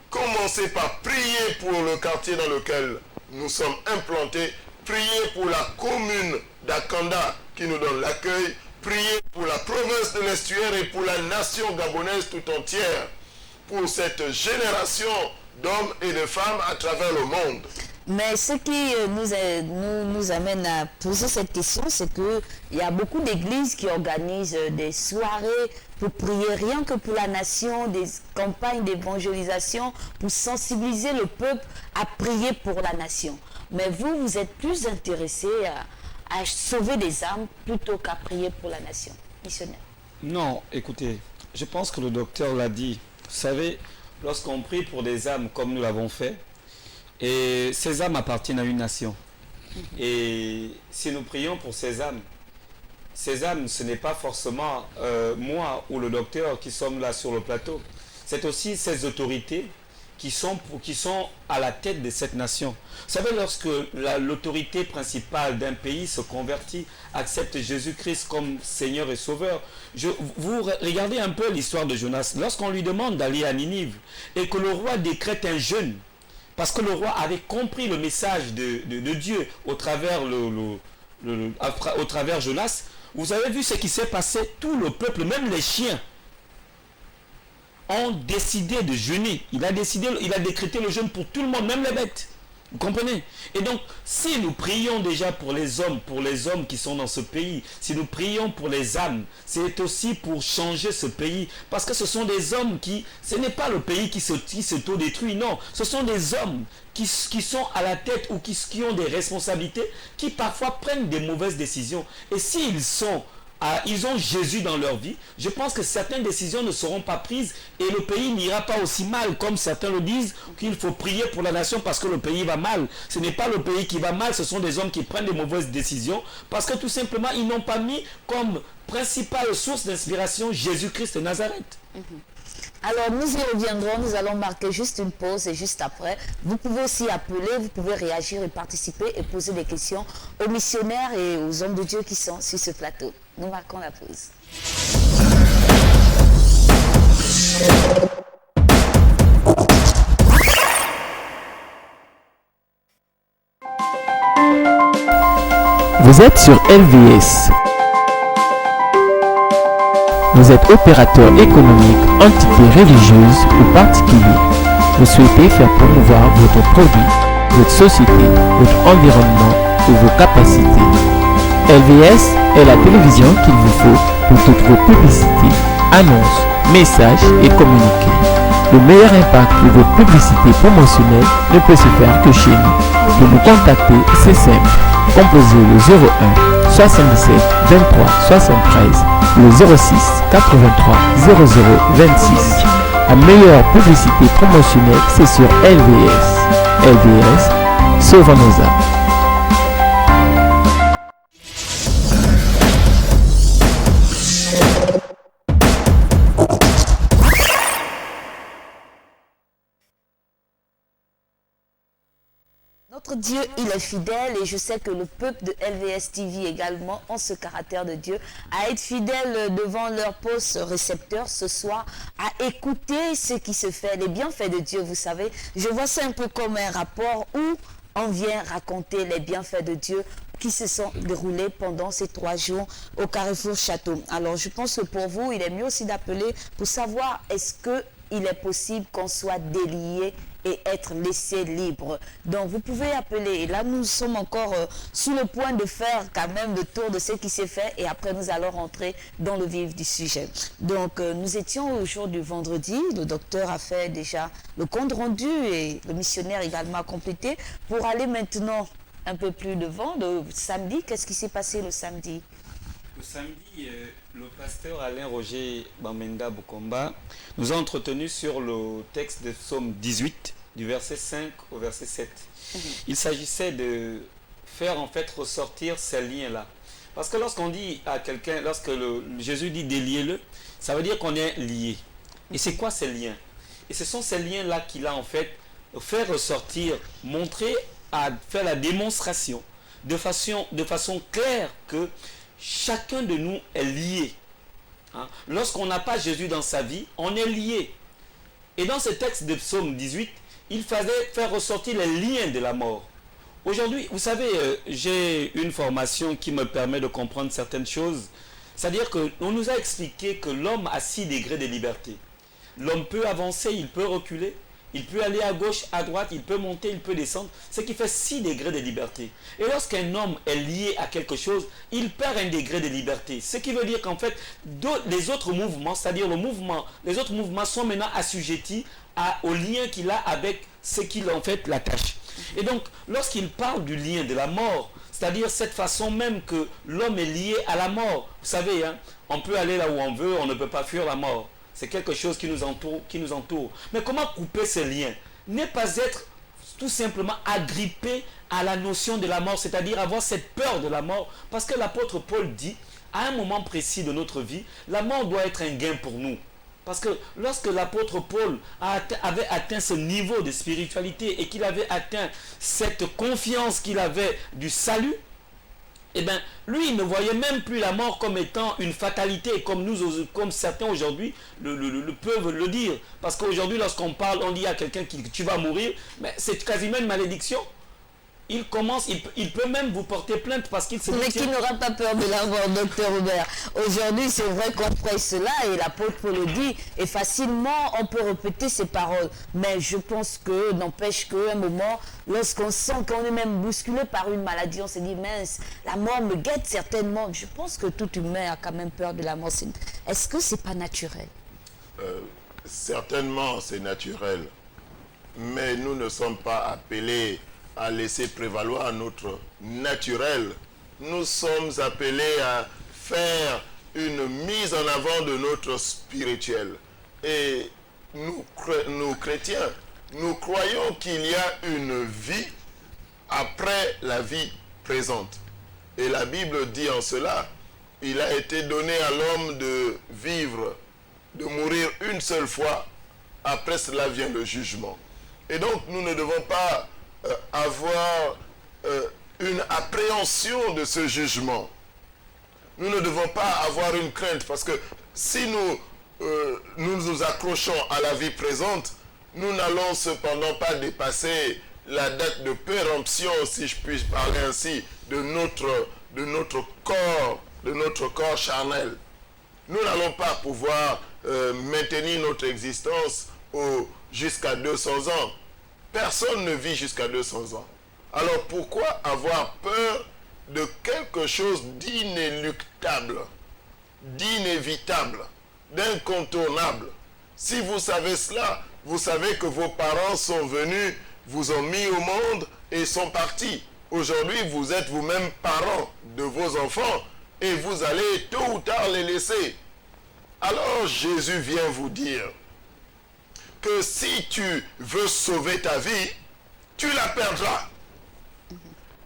B: commencer par prier pour le quartier dans lequel nous sommes implantés, prier pour la commune d'Akanda qui nous donne l'accueil, prier pour la province de l'Estuaire et pour la nation gabonaise tout entière, pour cette génération d'hommes et de femmes à travers le monde.
A: Mais ce qui nous amène à poser cette question, c'est qu'il y a beaucoup d'églises qui organisent des soirées pour prier rien que pour la nation, des campagnes d'évangélisation pour sensibiliser le peuple à prier pour la nation. Mais vous, vous êtes plus intéressé à sauver des âmes plutôt qu'à prier pour la nation. Missionnaire.
D: Non, écoutez, je pense que le docteur l'a dit. Vous savez, lorsqu'on prie pour des âmes comme nous l'avons fait, et ces âmes appartiennent à une nation. Et si nous prions pour ces âmes, ce n'est pas forcément moi ou le docteur qui sommes là sur le plateau. C'est aussi ces autorités qui sont à la tête de cette nation. Vous savez, lorsque l'autorité principale d'un pays se convertit, accepte Jésus-Christ comme Seigneur et Sauveur, vous regardez un peu l'histoire de Jonas. Lorsqu'on lui demande d'aller à Ninive et que le roi décrète un jeûne, parce que le roi avait compris le message de Dieu au travers, au travers Jonas, vous avez vu ce qui s'est passé. Tout le peuple, même les chiens, ont décidé de jeûner. Il a décrété le jeûne pour tout le monde, même les bêtes. Vous comprenez? Et donc, si nous prions déjà pour les hommes qui sont dans ce pays, si nous prions pour les âmes, c'est aussi pour changer ce pays. Parce que ce sont des hommes ce n'est pas le pays qui s'auto-détruit, non. Ce sont des hommes qui sont à la tête ou qui ont des responsabilités, qui parfois prennent des mauvaises décisions. Et s'ils ils ont Jésus dans leur vie, je pense que certaines décisions ne seront pas prises et le pays n'ira pas aussi mal comme certains le disent, qu'il faut prier pour la nation parce que le pays va mal. Ce n'est pas le pays qui va mal, ce sont des hommes qui prennent des mauvaises décisions parce que tout simplement ils n'ont pas mis comme principale source d'inspiration Jésus-Christ de Nazareth.
A: Alors nous y reviendrons, nous allons marquer juste une pause et juste après, vous pouvez aussi appeler, vous pouvez réagir et participer et poser des questions aux missionnaires et aux hommes de Dieu qui sont sur ce plateau. Nous marquons la pause.
E: Vous êtes sur LVS. Vous êtes opérateur économique, entité religieuse ou particulier. Vous souhaitez faire promouvoir votre produit, votre société, votre environnement ou vos capacités. LVS est la télévision qu'il vous faut pour toutes vos publicités, annonces, messages et communiqués. Le meilleur impact de votre publicité promotionnelle ne peut se faire que chez nous. Pour nous contacter, c'est simple. Composez le 01 77 23 73, le 06 83 00 26. La meilleure publicité promotionnelle, c'est sur LVS. LVS, sauvons nos âmes.
A: Notre Dieu, il est fidèle et je sais que le peuple de LVS TV également ont ce caractère de Dieu à être fidèles devant leur poste récepteur ce soir, à écouter ce qui se fait, les bienfaits de Dieu, vous savez. Je vois ça un peu comme un rapport où on vient raconter les bienfaits de Dieu qui se sont déroulés pendant ces 3 jours au Carrefour Château. Alors je pense que pour vous, il est mieux aussi d'appeler pour savoir est-ce qu'il est possible qu'on soit délié et être laissé libre. Donc vous pouvez appeler. Et là nous sommes encore sur le point de faire quand même le tour de ce qui s'est fait et après nous allons rentrer dans le vif du sujet. Donc nous étions au jour du vendredi. Le docteur a fait déjà le compte rendu et le missionnaire également a complété. Pour aller maintenant un peu plus devant, le samedi, qu'est-ce qui s'est passé le samedi?
D: Le samedi, le pasteur Alain Roger Bamenda Bukomba nous a entretenu sur le texte de Psaume 18, du verset 5 au verset 7. Il s'agissait de faire en fait ressortir ces liens-là. Parce que lorsqu'on dit à quelqu'un, lorsque Jésus dit déliez-le, ça veut dire qu'on est lié. Et c'est quoi ces liens? Et ce sont ces liens-là qu'il a en fait fait ressortir, montrer, à faire la démonstration de façon claire que chacun de nous est lié. Lorsqu'on n'a pas Jésus dans sa vie, on est lié. Et dans ce texte de Psaume 18, il fallait faire ressortir les liens de la mort. Aujourd'hui, vous savez, j'ai une formation qui me permet de comprendre certaines choses. C'est-à-dire qu'on nous a expliqué que l'homme a 6 degrés de liberté. L'homme peut avancer, il peut reculer, Il peut aller à gauche, à droite, il peut monter, il peut descendre. Ce qui fait 6 degrés de liberté. Et lorsqu'un homme est lié à quelque chose, il perd un degré de liberté. Ce qui veut dire qu'en fait, les autres mouvements, c'est-à-dire les autres mouvements sont maintenant assujettis au lien qu'il a avec ce qui en fait l'attache. Et donc, lorsqu'il parle du lien de la mort, c'est-à-dire cette façon même que l'homme est lié à la mort. Vous savez, hein, on peut aller là où on veut, on ne peut pas fuir la mort. C'est quelque chose qui nous entoure. Mais comment couper ce lien? Ne pas être tout simplement agrippé à la notion de la mort, c'est-à-dire avoir cette peur de la mort. Parce que l'apôtre Paul dit, à un moment précis de notre vie, la mort doit être un gain pour nous. Parce que lorsque l'apôtre Paul avait atteint ce niveau de spiritualité et qu'il avait atteint cette confiance qu'il avait du salut, eh bien, lui, il ne voyait même plus la mort comme étant une fatalité, comme certains aujourd'hui peuvent le dire. Parce qu'aujourd'hui, lorsqu'on parle, on dit à quelqu'un que tu vas mourir, mais c'est quasiment une malédiction. Il peut même vous porter plainte parce qu'il se dit...
A: Mais qui n'aura pas peur de la mort, docteur Robert? Aujourd'hui, c'est vrai qu'on prêche cela et l'apôtre Paul le dit, et facilement on peut répéter ces paroles. Mais je pense que, n'empêche qu'à un moment, lorsqu'on sent qu'on est même bousculé par une maladie, on se dit, mince, la mort me guette certainement. Je pense que tout humain a quand même peur de la mort. Est-ce que c'est pas naturel?
B: Certainement, c'est naturel. Mais nous ne sommes pas appelés à laisser prévaloir notre naturel. Nous sommes appelés à faire une mise en avant de notre spirituel. Et nous chrétiens, nous croyons qu'il y a une vie après la vie présente. Et la Bible dit en cela, il a été donné à l'homme de vivre, de mourir une seule fois, après cela vient le jugement. Et donc nous ne devons pas avoir une appréhension de ce jugement. Nous ne devons pas avoir une crainte, parce que si nous accrochons à la vie présente, nous n'allons cependant pas dépasser la date de péremption, si je puis parler ainsi, de notre corps charnel. Nous n'allons pas pouvoir maintenir notre existence jusqu'à 200 ans. Personne ne vit jusqu'à 200 ans. Alors pourquoi avoir peur de quelque chose d'inéluctable, d'inévitable, d'incontournable? Si vous savez cela, vous savez que vos parents sont venus, vous ont mis au monde et sont partis. Aujourd'hui, vous êtes vous-même parents de vos enfants et vous allez tôt ou tard les laisser. Alors Jésus vient vous dire que si tu veux sauver ta vie, tu la perdras.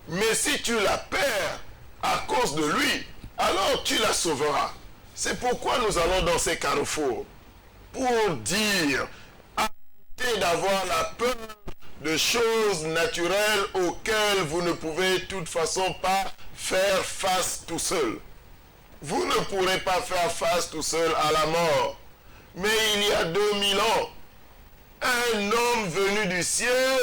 B: Mais si tu la perds à cause de lui, alors tu la sauveras. C'est pourquoi nous allons dans ces carrefours. Pour dire, arrêtez d'avoir la peur de choses naturelles auxquelles vous ne pouvez de toute façon pas faire face tout seul. Vous ne pourrez pas faire face tout seul à la mort. Mais il y a 2000 ans, un homme venu du ciel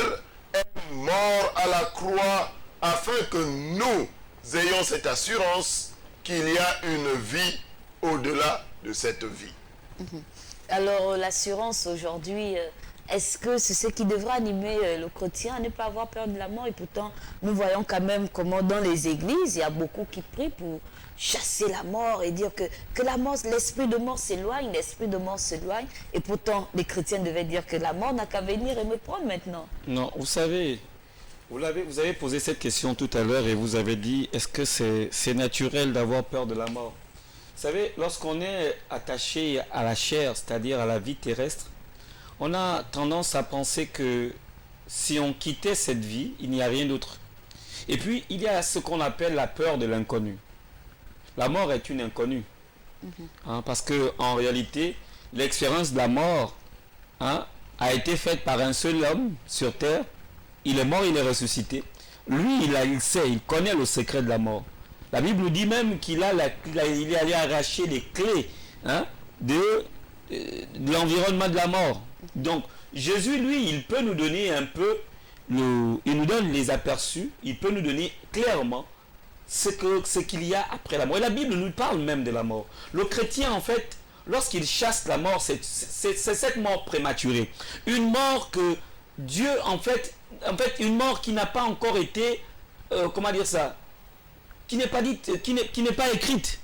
B: est mort à la croix afin que nous ayons cette assurance qu'il y a une vie au-delà de cette vie.
A: Alors l'assurance aujourd'hui, est-ce que c'est ce qui devra animer le chrétien à ne pas avoir peur de la mort? Et pourtant, nous voyons quand même comment dans les églises, il y a beaucoup qui prient pour chasser la mort et dire que la mort, l'esprit de mort s'éloigne, l'esprit de mort s'éloigne. Et pourtant, les chrétiens devaient dire que la mort n'a qu'à venir et me prendre maintenant.
D: Non, vous savez, vous avez posé cette question tout à l'heure et vous avez dit, est-ce que c'est naturel d'avoir peur de la mort? Vous savez, lorsqu'on est attaché à la chair, c'est-à-dire à la vie terrestre, on a tendance à penser que si on quittait cette vie, il n'y a rien d'autre. Et puis, il y a ce qu'on appelle la peur de l'inconnu. La mort est une inconnue. Parce qu'en réalité, l'expérience de la mort a été faite par un seul homme sur terre. Il est mort, il est ressuscité. Lui, il sait, il connaît le secret de la mort. La Bible dit même qu'il est allé arracher les clés de l'environnement de la mort. Donc, Jésus, lui, il peut nous donner un peu, il nous donne les aperçus, il peut nous donner clairement ce qu'il y a après la mort. Et la Bible nous parle même de la mort. Le chrétien, en fait, lorsqu'il chasse la mort, c'est cette mort prématurée. Une mort que Dieu, en fait une mort qui n'a pas encore été, comment dire ça, qui n'est pas dite, qui n'est pas écrite.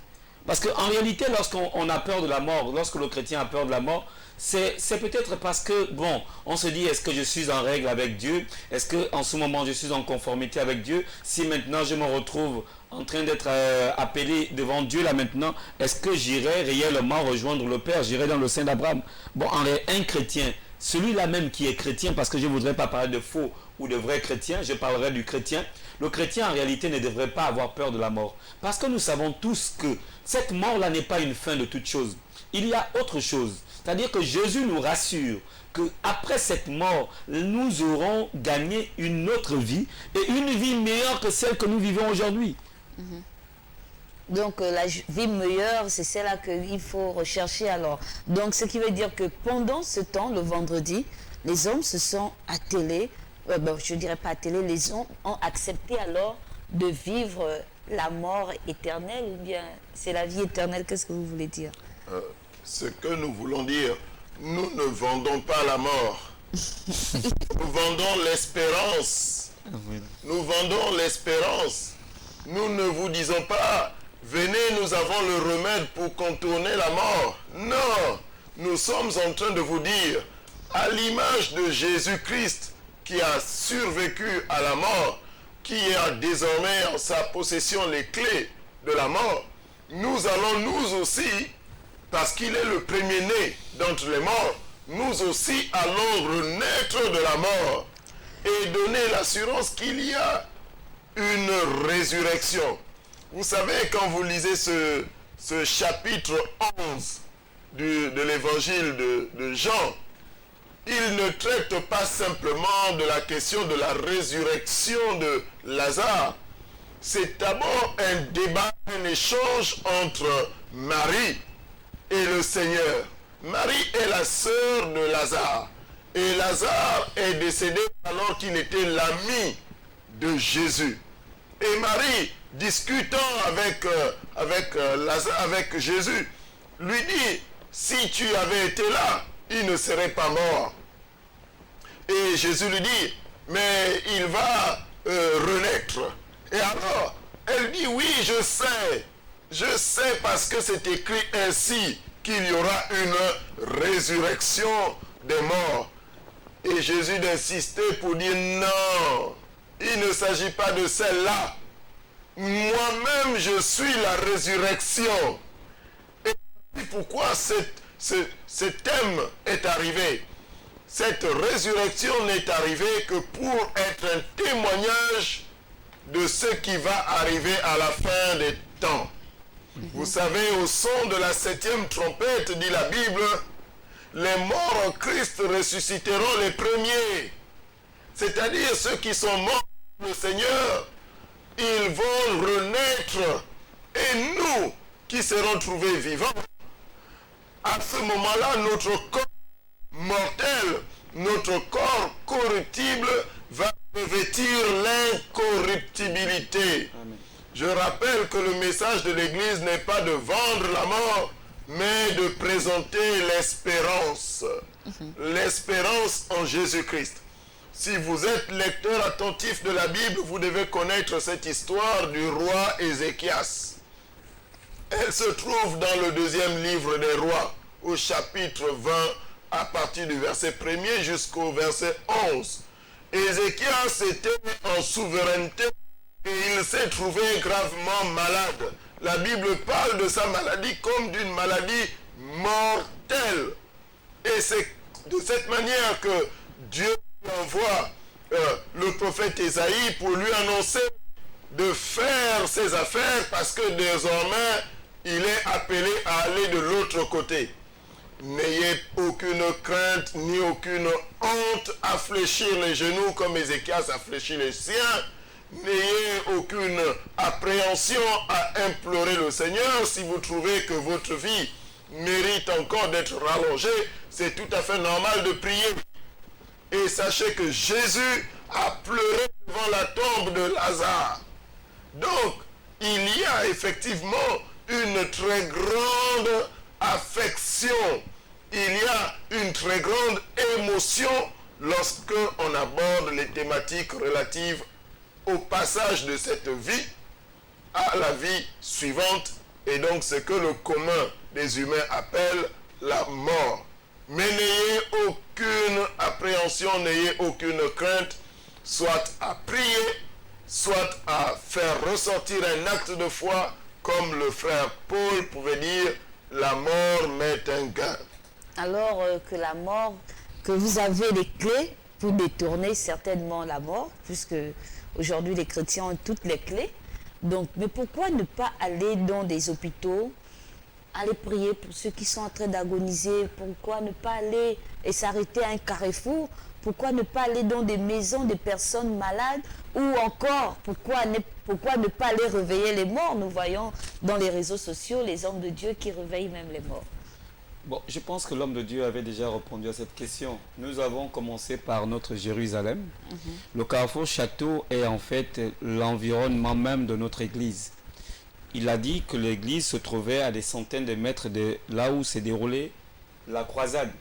D: Parce qu'en réalité, lorsqu'on a peur de la mort, lorsque le chrétien a peur de la mort, c'est peut-être parce que, bon, on se dit, est-ce que je suis en règle avec Dieu? Est-ce qu'en ce moment, je suis en conformité avec Dieu? Si maintenant, je me retrouve en train d'être appelé devant Dieu, là maintenant, est-ce que j'irai réellement rejoindre le Père? J'irai dans le sein d'Abraham? Bon, un chrétien, celui-là même qui est chrétien, parce que je ne voudrais pas parler de faux ou de vrais chrétiens, je parlerai du chrétien. Le chrétien, en réalité, ne devrait pas avoir peur de la mort. Parce que nous savons tous que cette mort-là n'est pas une fin de toute chose. Il y a autre chose. C'est-à-dire que Jésus nous rassure qu'après cette mort, nous aurons gagné une autre vie et une vie meilleure que celle que nous vivons aujourd'hui.
A: Donc la vie meilleure, c'est celle-là qu'il faut rechercher alors. Donc ce qui veut dire que pendant ce temps, le vendredi, les hommes se sont attelés, je ne dirais pas attelés, les hommes ont accepté alors de vivre la mort éternelle, ou bien c'est la vie éternelle, qu'est-ce que vous voulez dire?
B: Ce que nous voulons dire, nous ne vendons pas la mort. Nous vendons l'espérance. Nous vendons l'espérance. Nous ne vous disons pas, venez, nous avons le remède pour contourner la mort. Non, nous sommes en train de vous dire, à l'image de Jésus-Christ qui a survécu à la mort, qui a désormais en sa possession les clés de la mort, nous allons nous aussi, parce qu'il est le premier-né d'entre les morts, nous aussi allons renaître de la mort et donner l'assurance qu'il y a une résurrection. Vous savez, quand vous lisez ce chapitre 11 de l'évangile de Jean, il ne traite pas simplement de la question de la résurrection de Lazare. C'est d'abord un débat, un échange entre Marie et le Seigneur. Marie est la sœur de Lazare. Et Lazare est décédé alors qu'il était l'ami de Jésus. Et Marie, discutant avec Jésus, lui dit, si tu avais été là, il ne serait pas mort. Et Jésus lui dit, mais il va renaître. Et alors, elle dit, oui, je sais parce que c'est écrit ainsi qu'il y aura une résurrection des morts. Et Jésus d'insister pour dire, non, il ne s'agit pas de celle-là. Moi-même, je suis la résurrection. Et pourquoi ce thème est arrivé? Cette résurrection n'est arrivée que pour être un témoignage de ce qui va arriver à la fin des temps. Vous savez, au son de la 7e trompette, dit la Bible, les morts en Christ ressusciteront les premiers. C'est-à-dire ceux qui sont morts pour le Seigneur, ils vont renaître. Et nous, qui serons trouvés vivants, à ce moment-là, notre corps mortel, notre corps corruptible va revêtir l'incorruptibilité. Je rappelle que le message de l'Église n'est pas de vendre la mort, mais de présenter l'espérance. L'espérance en Jésus-Christ. Si vous êtes lecteur attentif de la Bible, vous devez connaître cette histoire du roi Ézéchias. Elle se trouve dans le 2e livre des rois, au chapitre 20, à partir du verset 1er jusqu'au verset 11. Ézéchias était en souveraineté et il s'est trouvé gravement malade. La Bible parle de sa maladie comme d'une maladie mortelle. Et c'est de cette manière que Dieu envoie le prophète Ésaïe pour lui annoncer de faire ses affaires parce que désormais il est appelé à aller de l'autre côté. N'ayez aucune crainte ni aucune honte à fléchir les genoux comme Ézéchias a fléchi les siens. N'ayez aucune appréhension à implorer le Seigneur. Si vous trouvez que votre vie mérite encore d'être rallongée, c'est tout à fait normal de prier. Et sachez que Jésus a pleuré devant la tombe de Lazare. Donc, il y a effectivement une très grande affection action, il y a une très grande émotion lorsque on aborde les thématiques relatives au passage de cette vie à la vie suivante, et donc ce que le commun des humains appelle la mort. Mais n'ayez aucune appréhension, n'ayez aucune crainte, soit à prier, soit à faire ressortir un acte de foi, comme le frère Paul pouvait dire, la mort m'est un gain.
A: Alors que la mort, que vous avez les clés pour détourner certainement la mort, puisque aujourd'hui les chrétiens ont toutes les clés. Donc, mais pourquoi ne pas aller dans des hôpitaux, aller prier pour ceux qui sont en train d'agoniser? Pourquoi ne pas aller et s'arrêter à un carrefour? Pourquoi ne pas aller dans des maisons de personnes malades? Ou encore, pourquoi ne pas aller réveiller les morts? Nous voyons dans les réseaux sociaux les hommes de Dieu qui réveillent même les morts.
D: Bon, je pense que l'homme de Dieu avait déjà répondu à cette question. Nous avons commencé par notre Jérusalem. Le carrefour château est en fait l'environnement même de notre église. Il a dit que l'église se trouvait à des centaines de mètres de là où s'est déroulée la croisade.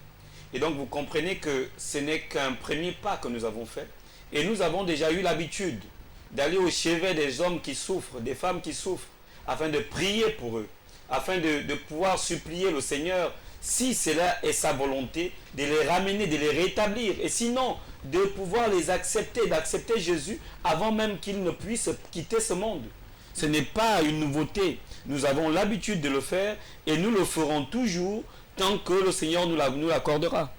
D: Et donc vous comprenez que ce n'est qu'un premier pas que nous avons fait. Et nous avons déjà eu l'habitude d'aller au chevet des hommes qui souffrent, des femmes qui souffrent, afin de prier pour eux, afin de pouvoir supplier le Seigneur, si cela est sa volonté, de les ramener, de les rétablir. Et sinon, de pouvoir les accepter, d'accepter Jésus avant même qu'ils ne puissent quitter ce monde. Ce n'est pas une nouveauté. Nous avons l'habitude de le faire et nous le ferons toujours tant que le Seigneur nous l'accordera.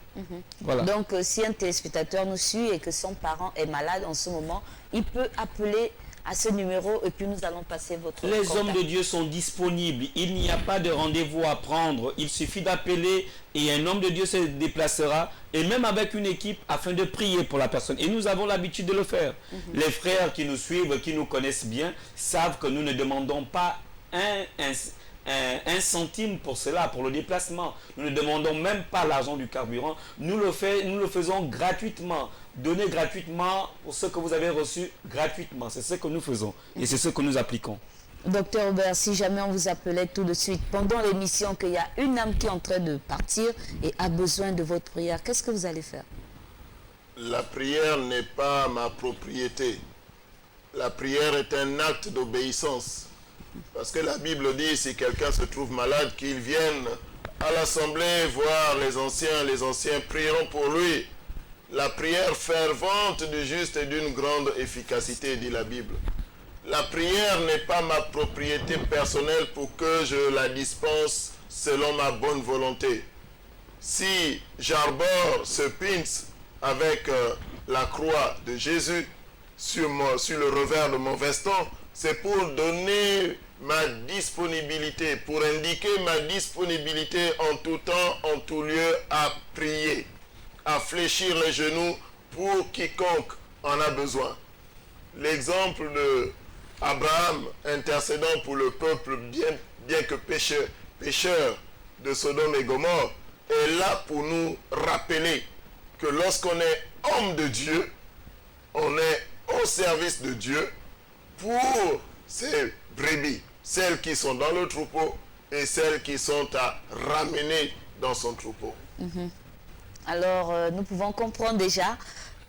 D: Voilà.
A: Donc, si un téléspectateur nous suit et que son parent est malade en ce moment, il peut appeler à ce numéro et puis nous allons passer votre
D: Les
A: contact.
D: hommes de Dieu sont disponibles. Il n'y a pas de rendez-vous à prendre. Il suffit d'appeler et un homme de Dieu se déplacera, et même avec une équipe, afin de prier pour la personne. Et nous avons l'habitude de le faire. Les frères qui nous suivent, qui nous connaissent bien, savent que nous ne demandons pas un centime pour cela, pour le déplacement. Nous ne demandons même pas l'argent du carburant. Nous le faisons gratuitement. Donnez gratuitement pour ce que vous avez reçu gratuitement. C'est ce que nous faisons et c'est ce que nous appliquons.
A: Docteur Aubert, si jamais on vous appelait tout de suite pendant l'émission qu'il y a une âme qui est en train de partir et a besoin de votre prière, qu'est-ce que vous allez faire?
B: La prière n'est pas ma propriété. La prière est un acte d'obéissance. Parce que la Bible dit, si quelqu'un se trouve malade, qu'il vienne à l'assemblée voir les anciens prieront pour lui. La prière fervente du juste est d'une grande efficacité, dit la Bible. La prière n'est pas ma propriété personnelle pour que je la dispense selon ma bonne volonté. Si j'arbore ce pins avec la croix de Jésus sur le revers de mon veston, c'est pour donner ma disponibilité, pour indiquer ma disponibilité en tout temps, en tout lieu à prier, à fléchir les genoux pour quiconque en a besoin. L'exemple de Abraham intercédant pour le peuple bien que pécheur de Sodome et Gomorrhe est là pour nous rappeler que lorsqu'on est homme de Dieu, on est au service de Dieu pour ces brebis, celles qui sont dans le troupeau et celles qui sont à ramener dans son troupeau.
A: Alors, nous pouvons comprendre déjà,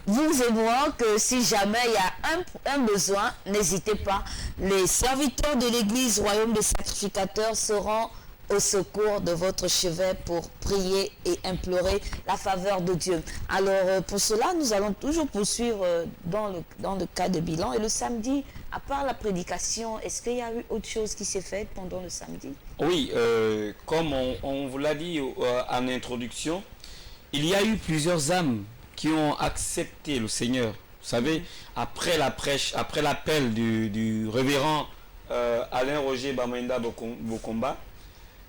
A: vous et moi, que si jamais il y a un besoin, n'hésitez pas. Les serviteurs de l'Église Royaume des Sacrificateurs seront au secours de votre chevet pour prier et implorer la faveur de Dieu. Alors, pour cela, nous allons toujours poursuivre dans le cas de bilan. Et le samedi, à part la prédication, est-ce qu'il y a eu autre chose qui s'est faite pendant le samedi?
D: Oui, comme on vous l'a dit en introduction, il y a eu plusieurs âmes qui ont accepté le Seigneur. Vous savez, après la prêche, après l'appel du révérend Alain Roger Bamenda Bokomba,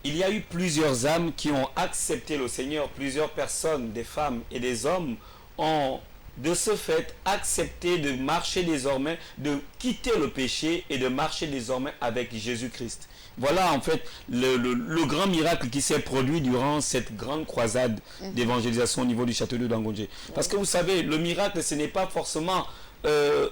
D: il y a eu plusieurs âmes qui ont accepté le Seigneur. Plusieurs personnes, des femmes et des hommes, ont de ce fait accepté de marcher désormais, de quitter le péché et de marcher désormais avec Jésus-Christ. Voilà en fait le grand miracle qui s'est produit durant cette grande croisade d'évangélisation au niveau du château de Dangondje. Parce que vous savez, le miracle, ce n'est pas forcément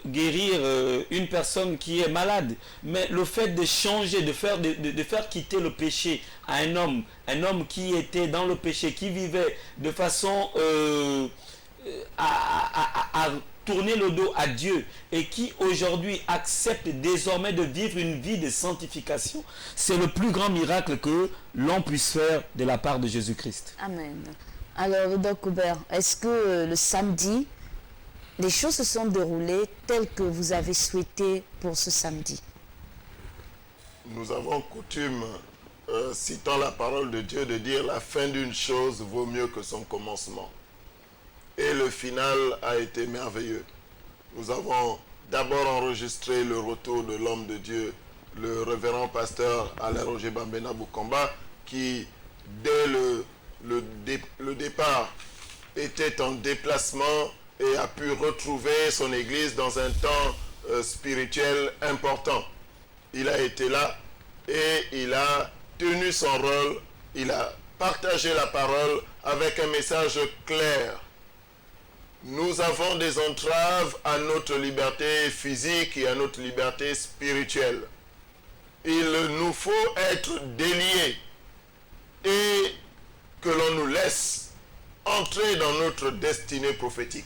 D: guérir une personne qui est malade, mais le fait de changer, de faire quitter le péché à un homme qui était dans le péché, qui vivait de façon à tourner le dos à Dieu et qui aujourd'hui accepte désormais de vivre une vie de sanctification, c'est le plus grand miracle que l'on puisse faire de la part de Jésus-Christ.
A: Amen. Alors, Doc Hubert, est-ce que le samedi, les choses se sont déroulées telles que vous avez souhaité pour ce samedi?
B: Nous avons coutume, citant la parole de Dieu, de dire la fin d'une chose vaut mieux que son commencement. Et le final a été merveilleux. Nous avons d'abord enregistré le retour de l'homme de Dieu, le révérend pasteur Alain Roger Bambena Boukamba, qui, dès le départ, était en déplacement et a pu retrouver son église dans un temps spirituel important. Il a été là et il a tenu son rôle, il a partagé la parole avec un message clair. Nous avons des entraves à notre liberté physique et à notre liberté spirituelle. Il nous faut être déliés et que l'on nous laisse entrer dans notre destinée prophétique.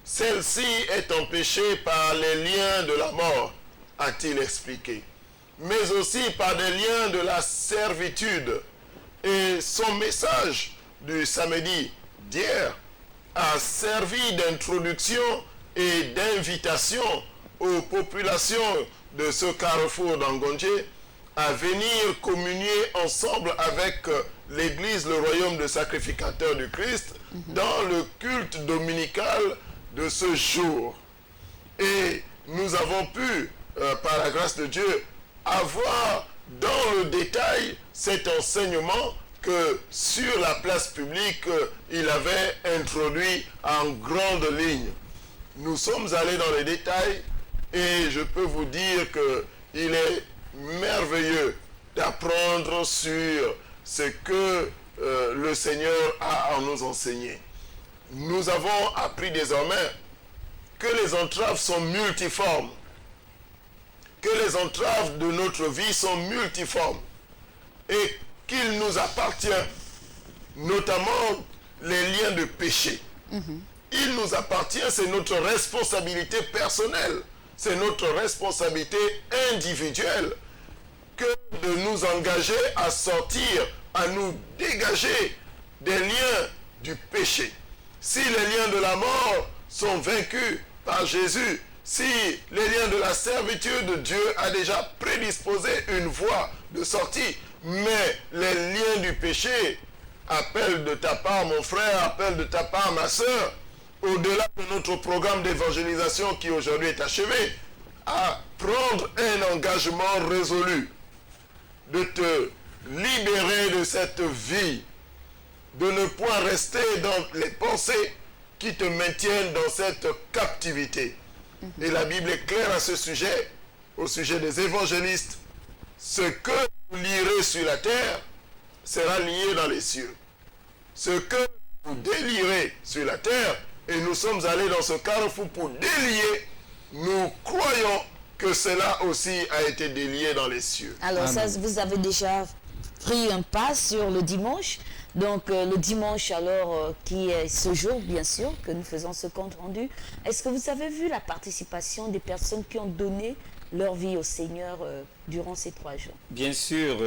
B: Celle-ci est empêchée par les liens de la mort, a-t-il expliqué, mais aussi par des liens de la servitude. Et son message du samedi d'hier a servi d'introduction et d'invitation aux populations de ce carrefour d'Angondje à venir communier ensemble avec l'Église, le royaume de sacrificateur du Christ, dans le culte dominical de ce jour. Et nous avons pu, par la grâce de Dieu, avoir dans le détail cet enseignement que sur la place publique, il avait introduit en grande ligne. Nous sommes allés dans les détails et je peux vous dire qu'il est merveilleux d'apprendre sur ce que le Seigneur a à nous enseigner. Nous avons appris désormais que les entraves sont multiformes, que les entraves de notre vie sont multiformes et qu'il nous appartient, notamment les liens de péché. Il nous appartient, c'est notre responsabilité personnelle, c'est notre responsabilité individuelle que de nous engager à sortir, à nous dégager des liens du péché. Si les liens de la mort sont vaincus par Jésus, si les liens de la servitude, Dieu a déjà prédisposé une voie de sortie, mais les liens du péché, appellent de ta part mon frère, appellent de ta part ma soeur, au-delà de notre programme d'évangélisation qui aujourd'hui est achevé, à prendre un engagement résolu de te libérer de cette vie, de ne point rester dans les pensées qui te maintiennent dans cette captivité. Et la Bible est claire à ce sujet, au sujet des évangélistes. Ce que vous lirez sur la terre sera lié dans les cieux. Ce que vous délierez sur la terre, et nous sommes allés dans ce carrefour pour délier, nous croyons que cela aussi a été délié dans les cieux.
A: Alors ça, vous avez déjà pris un pas sur le dimanche. Donc le dimanche alors, qui est ce jour bien sûr, que nous faisons ce compte rendu. Est-ce que vous avez vu la participation des personnes qui ont donné leur vie au Seigneur durant ces 3 jours?
D: Bien sûr,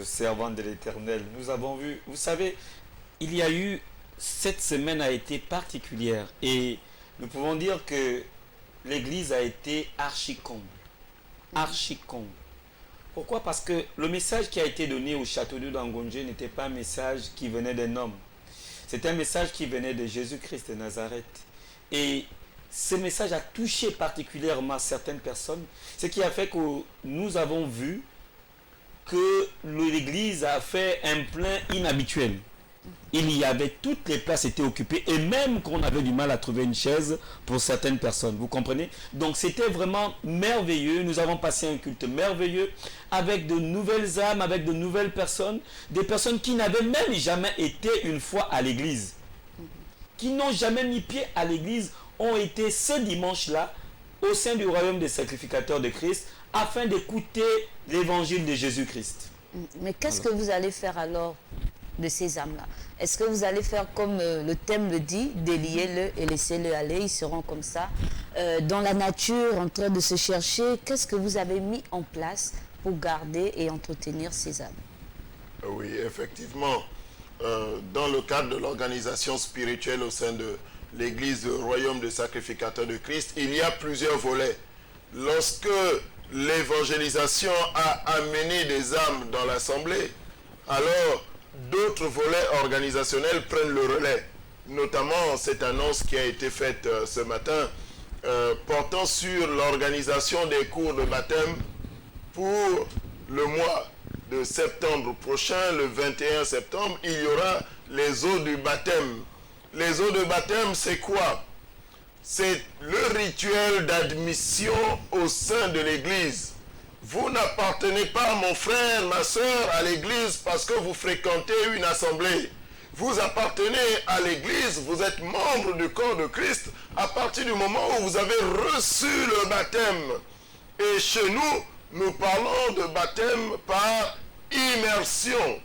D: servant de l'Éternel, nous avons vu, vous savez, il y a eu, cette semaine a été particulière et nous pouvons dire que l'église a été archi-comble. Archi-comble. Pourquoi? Parce que le message qui a été donné au château d'Angondje n'était pas un message qui venait d'un homme. C'était un message qui venait de Jésus-Christ de Nazareth. Et ce message a touché particulièrement certaines personnes, ce qui a fait que nous avons vu que l'église a fait un plein inhabituel. Il y avait, toutes les places étaient occupées et même qu'on avait du mal à trouver une chaise pour certaines personnes, vous comprenez? Donc c'était vraiment merveilleux, nous avons passé un culte merveilleux avec de nouvelles âmes, avec de nouvelles personnes, des personnes qui n'avaient même jamais été une fois à l'église, qui n'ont jamais mis pied à l'église, ont été ce dimanche-là au sein du royaume des sacrificateurs de Christ afin d'écouter l'évangile de Jésus-Christ.
A: Mais qu'est-ce que vous allez faire alors de ces âmes-là? Est-ce que vous allez faire comme le thème le dit, déliez-le et laissez-le aller, ils seront comme ça, dans la nature, en train de se chercher? Qu'est-ce que vous avez mis en place pour garder et entretenir ces âmes?
B: Oui, effectivement, dans le cadre de l'organisation spirituelle au sein de l'Église du Royaume des Sacrificateurs de Christ, il y a plusieurs volets. Lorsque l'évangélisation a amené des âmes dans l'assemblée, alors d'autres volets organisationnels prennent le relais. Notamment cette annonce qui a été faite ce matin portant sur l'organisation des cours de baptême pour le mois de septembre prochain, le 21 septembre, il y aura les eaux du baptême. Les eaux de baptême, c'est quoi? C'est le rituel d'admission au sein de l'Église. Vous n'appartenez pas, mon frère, ma soeur, à l'Église parce que vous fréquentez une assemblée. Vous appartenez à l'Église, vous êtes membre du corps de Christ à partir du moment où vous avez reçu le baptême. Et chez nous, nous parlons de baptême par immersion.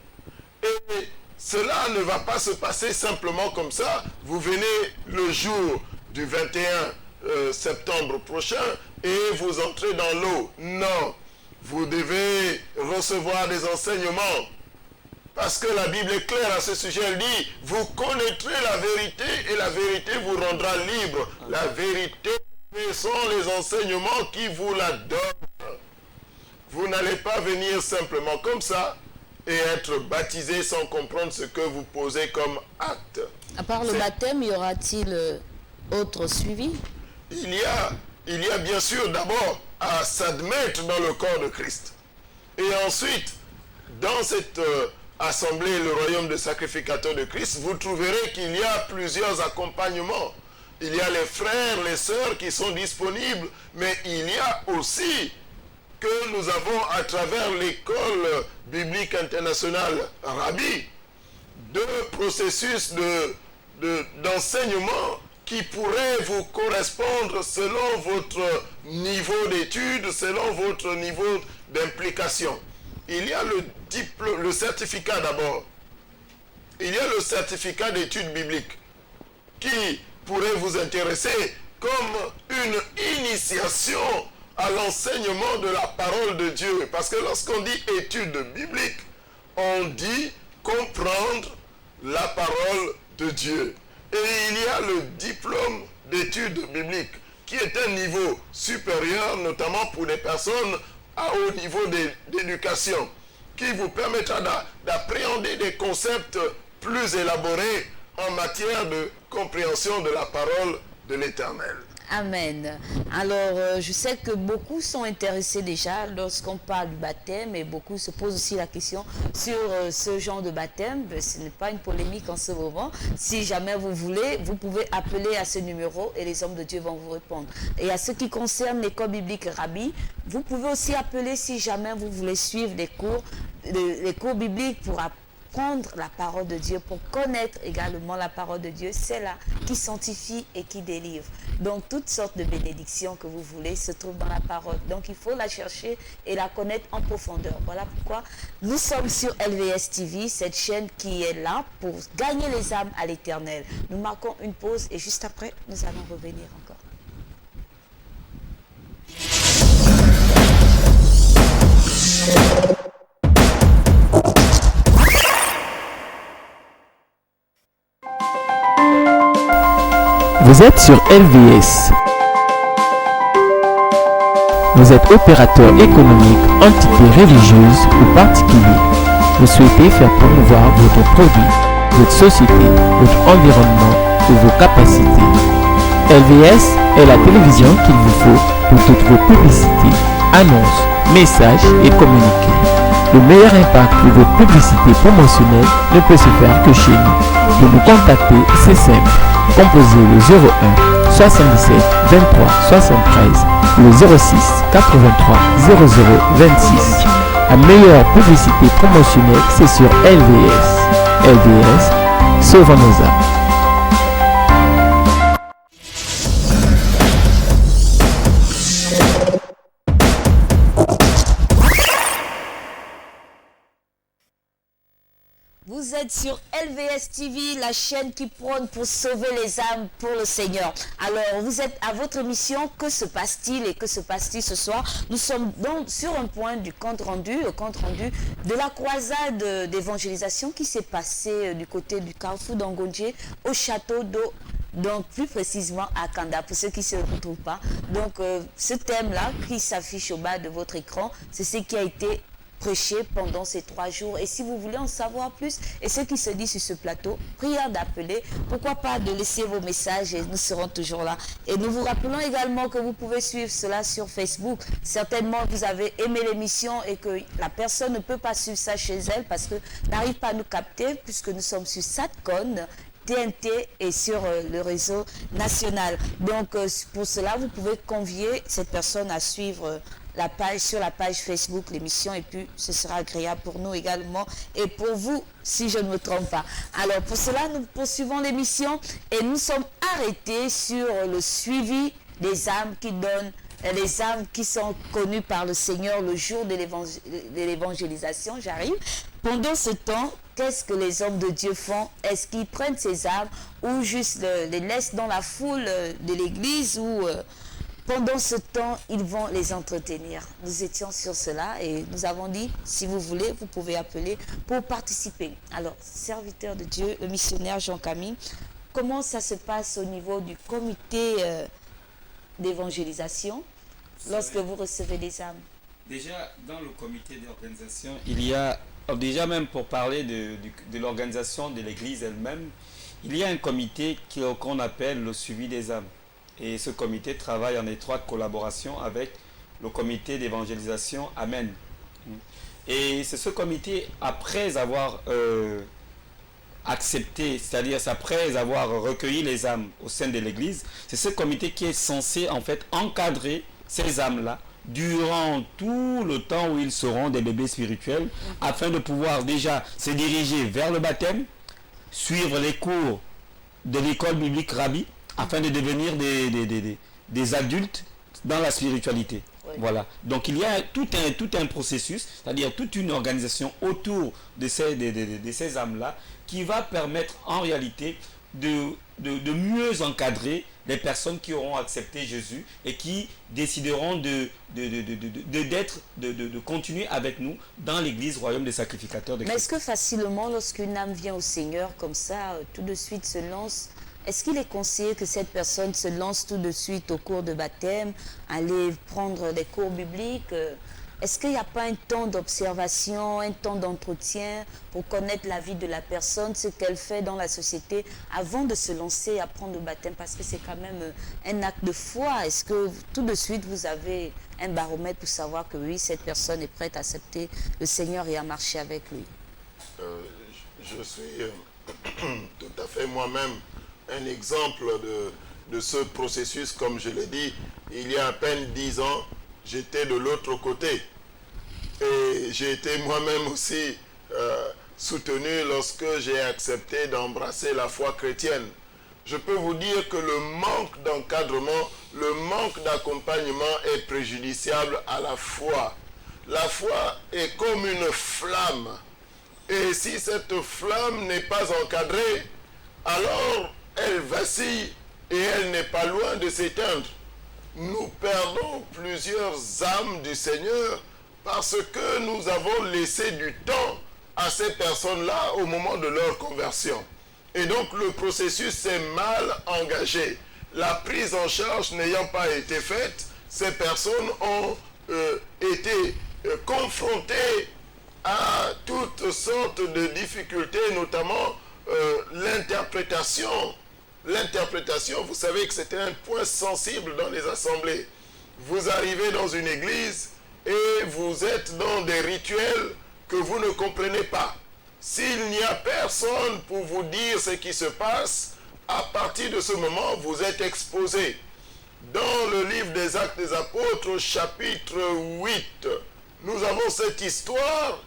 B: Et cela ne va pas se passer simplement comme ça. Vous venez le jour du 21 septembre prochain et vous entrez dans l'eau. Non, vous devez recevoir des enseignements. Parce que la Bible est claire à ce sujet. Elle dit, vous connaîtrez la vérité et la vérité vous rendra libre. La vérité, ce sont les enseignements qui vous la donnent. Vous n'allez pas venir simplement comme ça et être baptisé sans comprendre ce que vous posez comme acte.
A: À part le baptême, y aura-t-il autre suivi? Il
B: y a bien sûr d'abord à s'admettre dans le corps de Christ. Et ensuite, dans cette assemblée, le royaume des sacrificateurs de Christ, vous trouverez qu'il y a plusieurs accompagnements. Il y a les frères, les sœurs qui sont disponibles, mais il y a aussi que nous avons à travers l'école biblique internationale Rabbi, deux processus d'enseignement qui pourraient vous correspondre selon votre niveau d'études, selon votre niveau d'implication. Il y a le certificat d'abord. Il y a le certificat d'études bibliques qui pourrait vous intéresser comme une initiation à l'enseignement de la parole de Dieu. Parce que lorsqu'on dit études bibliques, on dit comprendre la parole de Dieu. Et il y a le diplôme d'études bibliques, qui est un niveau supérieur, notamment pour des personnes à haut niveau d'éducation, qui vous permettra d'appréhender des concepts plus élaborés en matière de compréhension de la parole de l'Éternel.
A: Amen. Alors, je sais que beaucoup sont intéressés déjà lorsqu'on parle du baptême et beaucoup se posent aussi la question sur ce genre de baptême. Ce n'est pas une polémique en ce moment. Si jamais vous voulez, vous pouvez appeler à ce numéro et les hommes de Dieu vont vous répondre. Et à ce qui concerne l'école biblique Rabbi, vous pouvez aussi appeler si jamais vous voulez suivre les cours bibliques pour apprendre la parole de Dieu, pour connaître également la parole de Dieu. C'est là qui sanctifie et qui délivre. Donc toutes sortes de bénédictions que vous voulez se trouvent dans la parole. Donc il faut la chercher et la connaître en profondeur. Voilà pourquoi nous sommes sur LVS TV, cette chaîne qui est là pour gagner les âmes à l'Éternel. Nous marquons une pause et juste après nous allons revenir encore.
E: Vous êtes sur LVS. Vous êtes opérateur économique, entité religieuse ou particulier. Vous souhaitez faire promouvoir votre produit, votre société, votre environnement ou vos capacités. LVS est la télévision qu'il vous faut pour toutes vos publicités, annonces, messages et communiqués. Le meilleur impact de votre publicité promotionnelle ne peut se faire que chez nous. Pour nous contacter, c'est simple. Composez le 01 77 23 73 ou le 06 83 00 26. La meilleure publicité promotionnelle, c'est sur LVS. LVS, sauvons nos âmes.
A: êtes sur LVS TV, la chaîne qui prône pour sauver les âmes pour le Seigneur. Alors, vous êtes à votre émission. Que se passe-t-il et que se passe-t-il ce soir? Nous sommes donc sur un point du compte rendu, le compte rendu de la croisade d'évangélisation qui s'est passée du côté du carrefour d'Angonje au château d'eau. Donc, plus précisément à Kanda, pour ceux qui ne se retrouvent pas. Donc, ce thème-là qui s'affiche au bas de votre écran, c'est ce qui a été prêché pendant ces 3 jours. Et si vous voulez en savoir plus, et ce qui se dit sur ce plateau, prière d'appeler, pourquoi pas de laisser vos messages et nous serons toujours là. Et nous vous rappelons également que vous pouvez suivre cela sur Facebook. Certainement, vous avez aimé l'émission et que la personne ne peut pas suivre ça chez elle parce que n'arrive pas à nous capter puisque nous sommes sur Satcon, TNT et sur le réseau national. Donc, pour cela, vous pouvez convier cette personne à suivre la page, sur la page Facebook, l'émission, et puis ce sera agréable pour nous également et pour vous, si je ne me trompe pas. Alors, pour cela, nous poursuivons l'émission et nous sommes arrêtés sur le suivi des âmes qui donnent, les âmes qui sont connues par le Seigneur le jour de l'évangélisation. J'arrive. Pendant ce temps, qu'est-ce que les hommes de Dieu font? Est-ce qu'ils prennent ces âmes ou juste les laissent dans la foule de l'église ou pendant ce temps, ils vont les entretenir? Nous étions sur cela et nous avons dit, si vous voulez, vous pouvez appeler pour participer. Alors, serviteur de Dieu, le missionnaire Jean-Camille, comment ça se passe au niveau du comité d'évangélisation lorsque vous recevez des âmes?
D: Déjà, dans le comité d'organisation, il y a, déjà même pour parler de l'organisation de l'église elle-même, il y a un comité qu'on appelle le suivi des âmes. Et ce comité travaille en étroite collaboration avec le comité d'évangélisation Amen. Et c'est ce comité, après avoir accepté, c'est-à-dire après avoir recueilli les âmes au sein de l'église, c'est ce comité qui est censé en fait encadrer ces âmes-là durant tout le temps où ils seront des bébés spirituels, afin de pouvoir déjà se diriger vers le baptême, suivre les cours de l'école biblique Rabbi, afin de devenir des adultes dans la spiritualité. Oui. Voilà. Donc il y a tout un processus, c'est-à-dire toute une organisation autour de ces âmes-là qui va permettre en réalité de mieux encadrer les personnes qui auront accepté Jésus et qui décideront de continuer avec nous dans l'église royaume des sacrificateurs de Christ.
A: Mais est-ce que facilement, lorsqu'une âme vient au Seigneur comme ça, tout de suite se lance? Est-ce qu'il est conseillé que cette personne se lance tout de suite au cours de baptême, aller prendre des cours bibliques? Est-ce qu'il n'y a pas un temps d'observation, un temps d'entretien pour connaître la vie de la personne, ce qu'elle fait dans la société avant de se lancer à prendre le baptême? Parce que c'est quand même un acte de foi. Est-ce que tout de suite vous avez un baromètre pour savoir que oui, cette personne est prête à accepter le Seigneur et à marcher avec lui?
B: Je suis tout à fait moi-même un exemple de ce processus. Comme je l'ai dit, il y a à peine 10 ans, j'étais de l'autre côté. Et j'ai été moi-même aussi soutenu lorsque j'ai accepté d'embrasser la foi chrétienne. Je peux vous dire que le manque d'encadrement, le manque d'accompagnement est préjudiciable à la foi. La foi est comme une flamme. Et si cette flamme n'est pas encadrée, alors elle vacille et elle n'est pas loin de s'éteindre. Nous perdons plusieurs âmes du Seigneur parce que nous avons laissé du temps à ces personnes-là au moment de leur conversion. Et donc le processus s'est mal engagé. La prise en charge n'ayant pas été faite, ces personnes ont été confrontées à toutes sortes de difficultés, notamment l'interprétation. L'interprétation, vous savez que c'était un point sensible dans les assemblées. Vous arrivez dans une église et vous êtes dans des rituels que vous ne comprenez pas. S'il n'y a personne pour vous dire ce qui se passe, à partir de ce moment, vous êtes exposé. Dans le livre des Actes des Apôtres, chapitre 8, nous avons cette histoire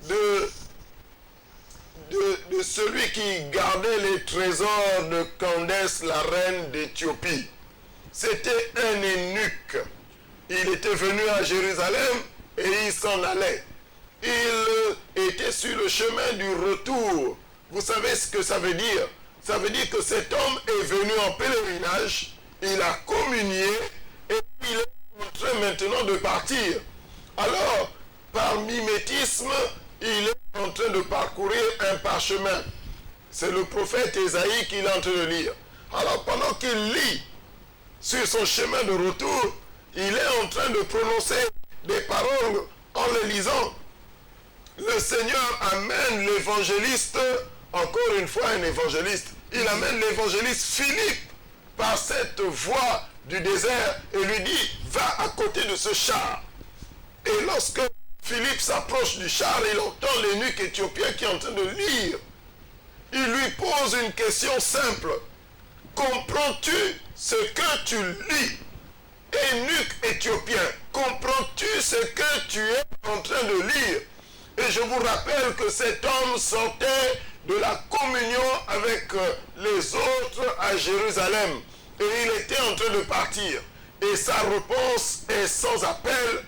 B: de celui qui gardait les trésors de Candace, la reine d'Éthiopie. C'était un eunuque. Il était venu à Jérusalem et il s'en allait. Il était sur le chemin du retour. Vous savez ce que ça veut dire? Ça veut dire que cet homme est venu en pèlerinage, il a communié et il est en train maintenant de partir. Alors, par mimétisme, il est en train de parcourir un parchemin. C'est le prophète Ésaïe qu'il est en train de lire. Alors, pendant qu'il lit sur son chemin de retour, il est en train de prononcer des paroles en les lisant. Le Seigneur amène l'évangéliste, encore une fois un évangéliste, il amène l'évangéliste Philippe par cette voie du désert et lui dit, va à côté de ce char. Et lorsque Philippe s'approche du char, il entend l'eunuque éthiopien qui est en train de lire. Il lui pose une question simple. Comprends-tu ce que tu lis? Eunuque éthiopien, comprends-tu ce que tu es en train de lire? Et je vous rappelle que cet homme sortait de la communion avec les autres à Jérusalem. Et il était en train de partir. Et sa réponse est sans appel.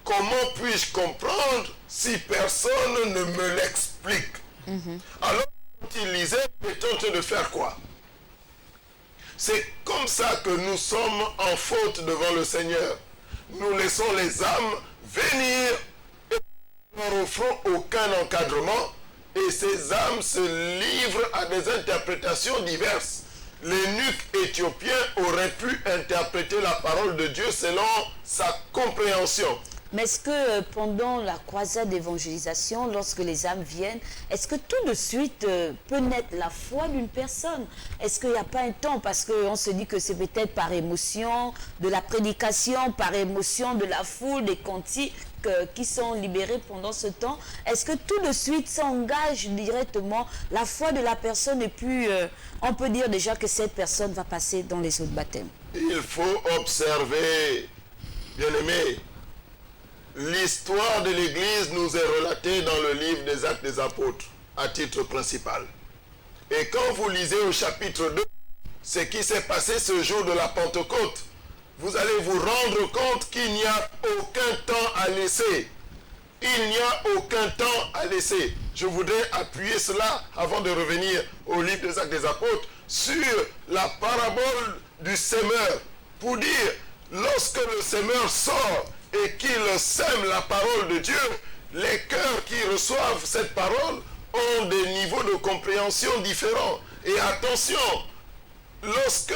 B: Comment puis-je comprendre si personne ne me l'explique? Alors, quand il lisait, il était en train de faire quoi? C'est comme ça que nous sommes en faute devant le Seigneur. Nous laissons les âmes venir et nous ne leur offrons aucun encadrement. Et ces âmes se livrent à des interprétations diverses. L'eunuque éthiopien aurait pu interpréter la parole de Dieu selon sa compréhension.
A: Mais est-ce que pendant la croisade d'évangélisation, lorsque les âmes viennent, est-ce que tout de suite peut naître la foi d'une personne? Est-ce qu'il n'y a pas un temps? Parce qu'on se dit que c'est peut-être par émotion de la prédication, par émotion de la foule, des cantiques qui sont libérés pendant ce temps. Est-ce que tout de suite s'engage directement la foi de la personne et puis on peut dire déjà que cette personne va passer dans les eaux de baptême?
B: Il faut observer, bien-aimés, l'histoire de l'Église nous est relatée dans le livre des Actes des Apôtres, à titre principal. Et quand vous lisez au chapitre 2, ce qui s'est passé ce jour de la Pentecôte, vous allez vous rendre compte qu'il n'y a aucun temps à laisser. Il n'y a aucun temps à laisser. Je voudrais appuyer cela avant de revenir au livre des Actes des Apôtres sur la parabole du semeur. Pour dire, lorsque le semeur sort et qu'il sème la parole de Dieu, les cœurs qui reçoivent cette parole ont des niveaux de compréhension différents. Et attention, lorsque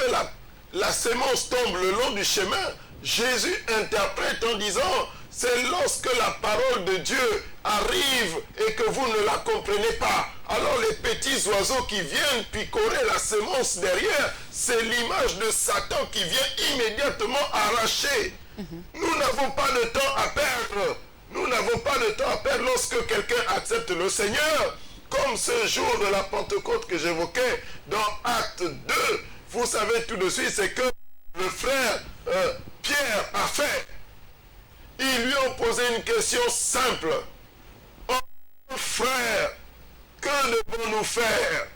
B: la sémence tombe le long du chemin, Jésus interprète en disant, c'est lorsque la parole de Dieu arrive et que vous ne la comprenez pas. Alors les petits oiseaux qui viennent picorer la sémence derrière, c'est l'image de Satan qui vient immédiatement arracher. Nous n'avons pas de temps à perdre. Nous n'avons pas de temps à perdre lorsque quelqu'un accepte le Seigneur. Comme ce jour de la Pentecôte que j'évoquais dans Acte 2. Vous savez tout de suite, c'est que le frère Pierre a fait. Ils lui ont posé une question simple. Oh, frère, que devons-nous faire?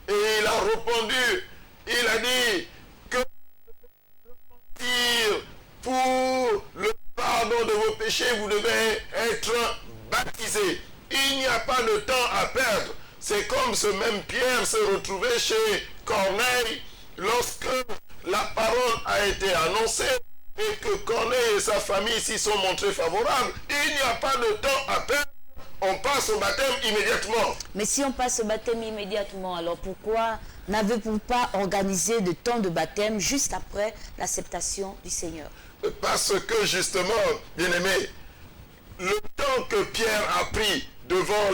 B: Et il a répondu, il a dit que pour le pardon de vos péchés, vous devez être baptisés. Il n'y a pas de temps à perdre. C'est comme ce même Pierre se retrouvait chez Corneille lorsque la parole a été annoncée et que Corneille et sa famille s'y sont montrés favorables. Il n'y a pas de temps à perdre. On passe au baptême immédiatement.
A: Mais si on passe au baptême immédiatement, alors pourquoi n'avez-vous pas organisé de temps de baptême juste après l'acceptation du Seigneur?
B: Parce que justement, bien-aimé, le temps que Pierre a pris devant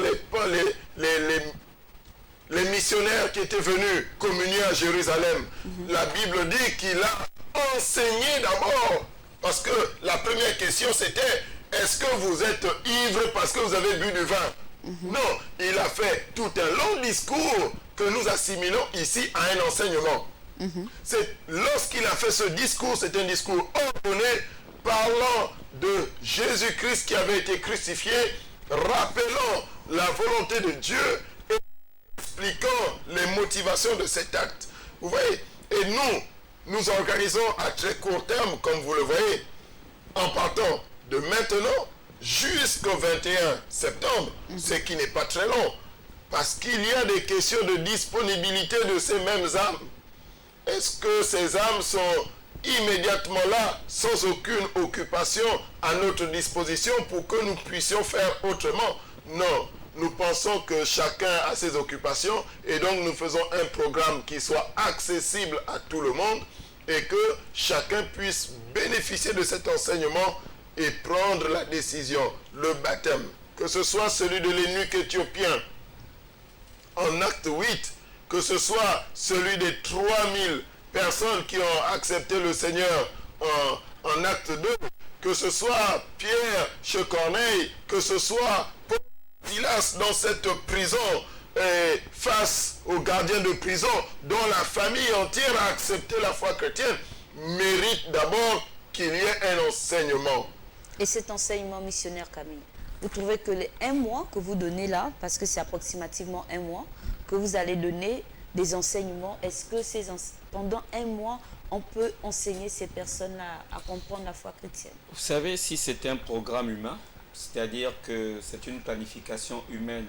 B: les missionnaires qui étaient venus communier à Jérusalem, la Bible dit qu'il a enseigné d'abord. Parce que la première question c'était, est-ce que vous êtes ivre parce que vous avez bu du vin? Non, il a fait tout un long discours que nous assimilons ici à un enseignement. C'est lorsqu'il a fait ce discours, c'est un discours ordonné parlant de Jésus-Christ qui avait été crucifié, rappelant la volonté de Dieu et expliquant les motivations de cet acte. Vous voyez, et nous organisons à très court terme, comme vous le voyez, en partant de maintenant jusqu'au 21 septembre, ce qui n'est pas très long. Parce qu'il y a des questions de disponibilité de ces mêmes âmes. Est-ce que ces âmes sont immédiatement là, sans aucune occupation à notre disposition pour que nous puissions faire autrement? Non. Nous pensons que chacun a ses occupations et donc nous faisons un programme qui soit accessible à tout le monde et que chacun puisse bénéficier de cet enseignement et prendre la décision, le baptême, que ce soit celui de l'eunuque éthiopien en acte 8, que ce soit celui des 3000 personnes qui ont accepté le Seigneur en acte 2, que ce soit Pierre chez Corneille, que ce soit Paul Silas dans cette prison face aux gardiens de prison dont la famille entière a accepté la foi chrétienne, mérite d'abord qu'il y ait un enseignement.
A: Et cet enseignement missionnaire, Camille, vous trouvez que les 1 mois que vous donnez là, parce que c'est approximativement 1 mois, que vous allez donner des enseignements, est-ce que pendant 1 mois, on peut enseigner ces personnes-là à comprendre la foi chrétienne?
D: Vous savez, si c'est un programme humain, c'est-à-dire que c'est une planification humaine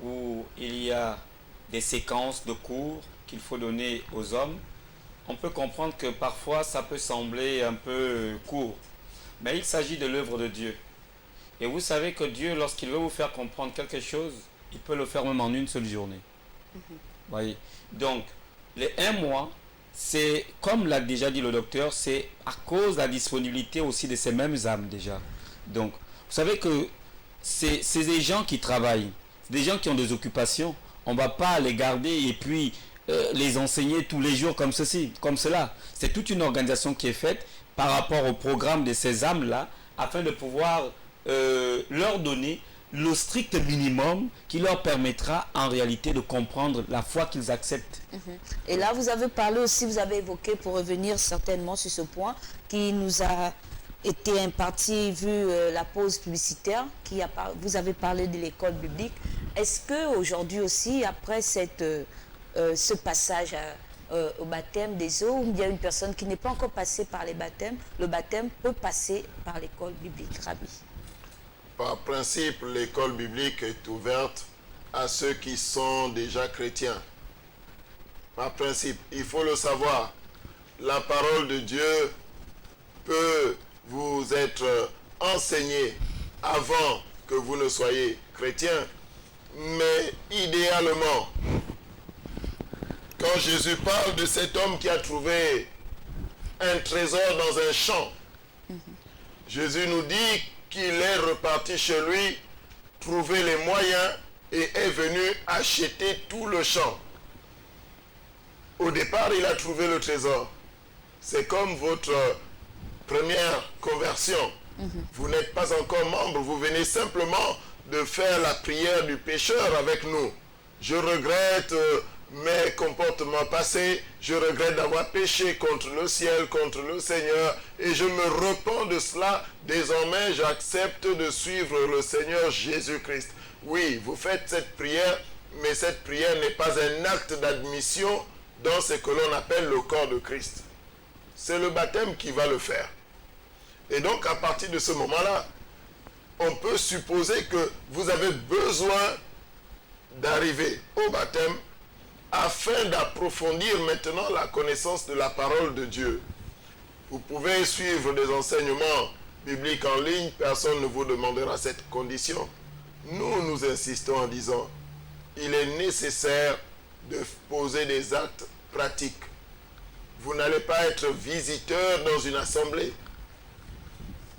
D: où il y a des séquences de cours qu'il faut donner aux hommes, on peut comprendre que parfois ça peut sembler un peu court. Mais il s'agit de l'œuvre de Dieu. Et vous savez que Dieu, lorsqu'il veut vous faire comprendre quelque chose, il peut le faire même en une seule journée. Voyez. Donc, les 1 mois, c'est, comme l'a déjà dit le docteur, c'est à cause de la disponibilité aussi de ces mêmes âmes déjà. Donc, vous savez que c'est des gens qui travaillent, des gens qui ont des occupations. On ne va pas les garder et puis les enseigner tous les jours comme ceci, comme cela. C'est toute une organisation qui est faite par rapport au programme de ces âmes-là, afin de pouvoir leur donner le strict minimum qui leur permettra en réalité de comprendre la foi qu'ils acceptent.
A: Et là, vous avez parlé aussi, vous avez évoqué, pour revenir certainement sur ce point, qui nous a été imparti vu la pause publicitaire, vous avez parlé de l'école biblique. Est-ce qu'aujourd'hui aussi, après ce passage au baptême des eaux, où il y a une personne qui n'est pas encore passée par les baptêmes, le baptême peut passer par l'école biblique, Rabbi?
B: Par principe, l'école biblique est ouverte à ceux qui sont déjà chrétiens. Par principe, il faut le savoir, la parole de Dieu peut vous être enseignée avant que vous ne soyez chrétien, mais idéalement, quand Jésus parle de cet homme qui a trouvé un trésor dans un champ, Jésus nous dit qu'il est reparti chez lui, trouver les moyens et est venu acheter tout le champ. Au départ, il a trouvé le trésor. C'est comme votre première conversion. Vous n'êtes pas encore membre, vous venez simplement de faire la prière du pécheur avec nous. Je regrette mes comportements passés, je regrette d'avoir péché contre le ciel, contre le Seigneur, et je me repens de cela. Désormais, j'accepte de suivre le Seigneur Jésus-Christ. Oui, vous faites cette prière, mais cette prière n'est pas un acte d'admission dans ce que l'on appelle le corps de Christ. C'est le baptême qui va le faire. Et donc, à partir de ce moment-là, on peut supposer que vous avez besoin d'arriver au baptême afin d'approfondir maintenant la connaissance de la parole de Dieu. Vous pouvez suivre des enseignements bibliques en ligne, personne ne vous demandera cette condition. Nous insistons en disant, il est nécessaire de poser des actes pratiques. Vous n'allez pas être visiteur dans une assemblée.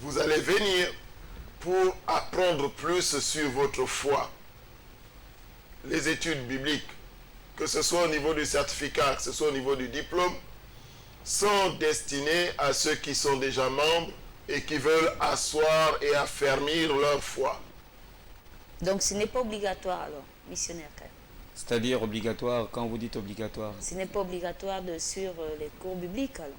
B: Vous allez venir pour apprendre plus sur votre foi. Les études bibliques, que ce soit au niveau du certificat, que ce soit au niveau du diplôme, sont destinées à ceux qui sont déjà membres et qui veulent asseoir et affermir leur foi.
A: Donc ce n'est pas obligatoire alors, missionnaire Kane.
D: C'est-à-dire obligatoire, quand vous dites obligatoire?
A: Ce n'est pas obligatoire de suivre les cours bibliques alors?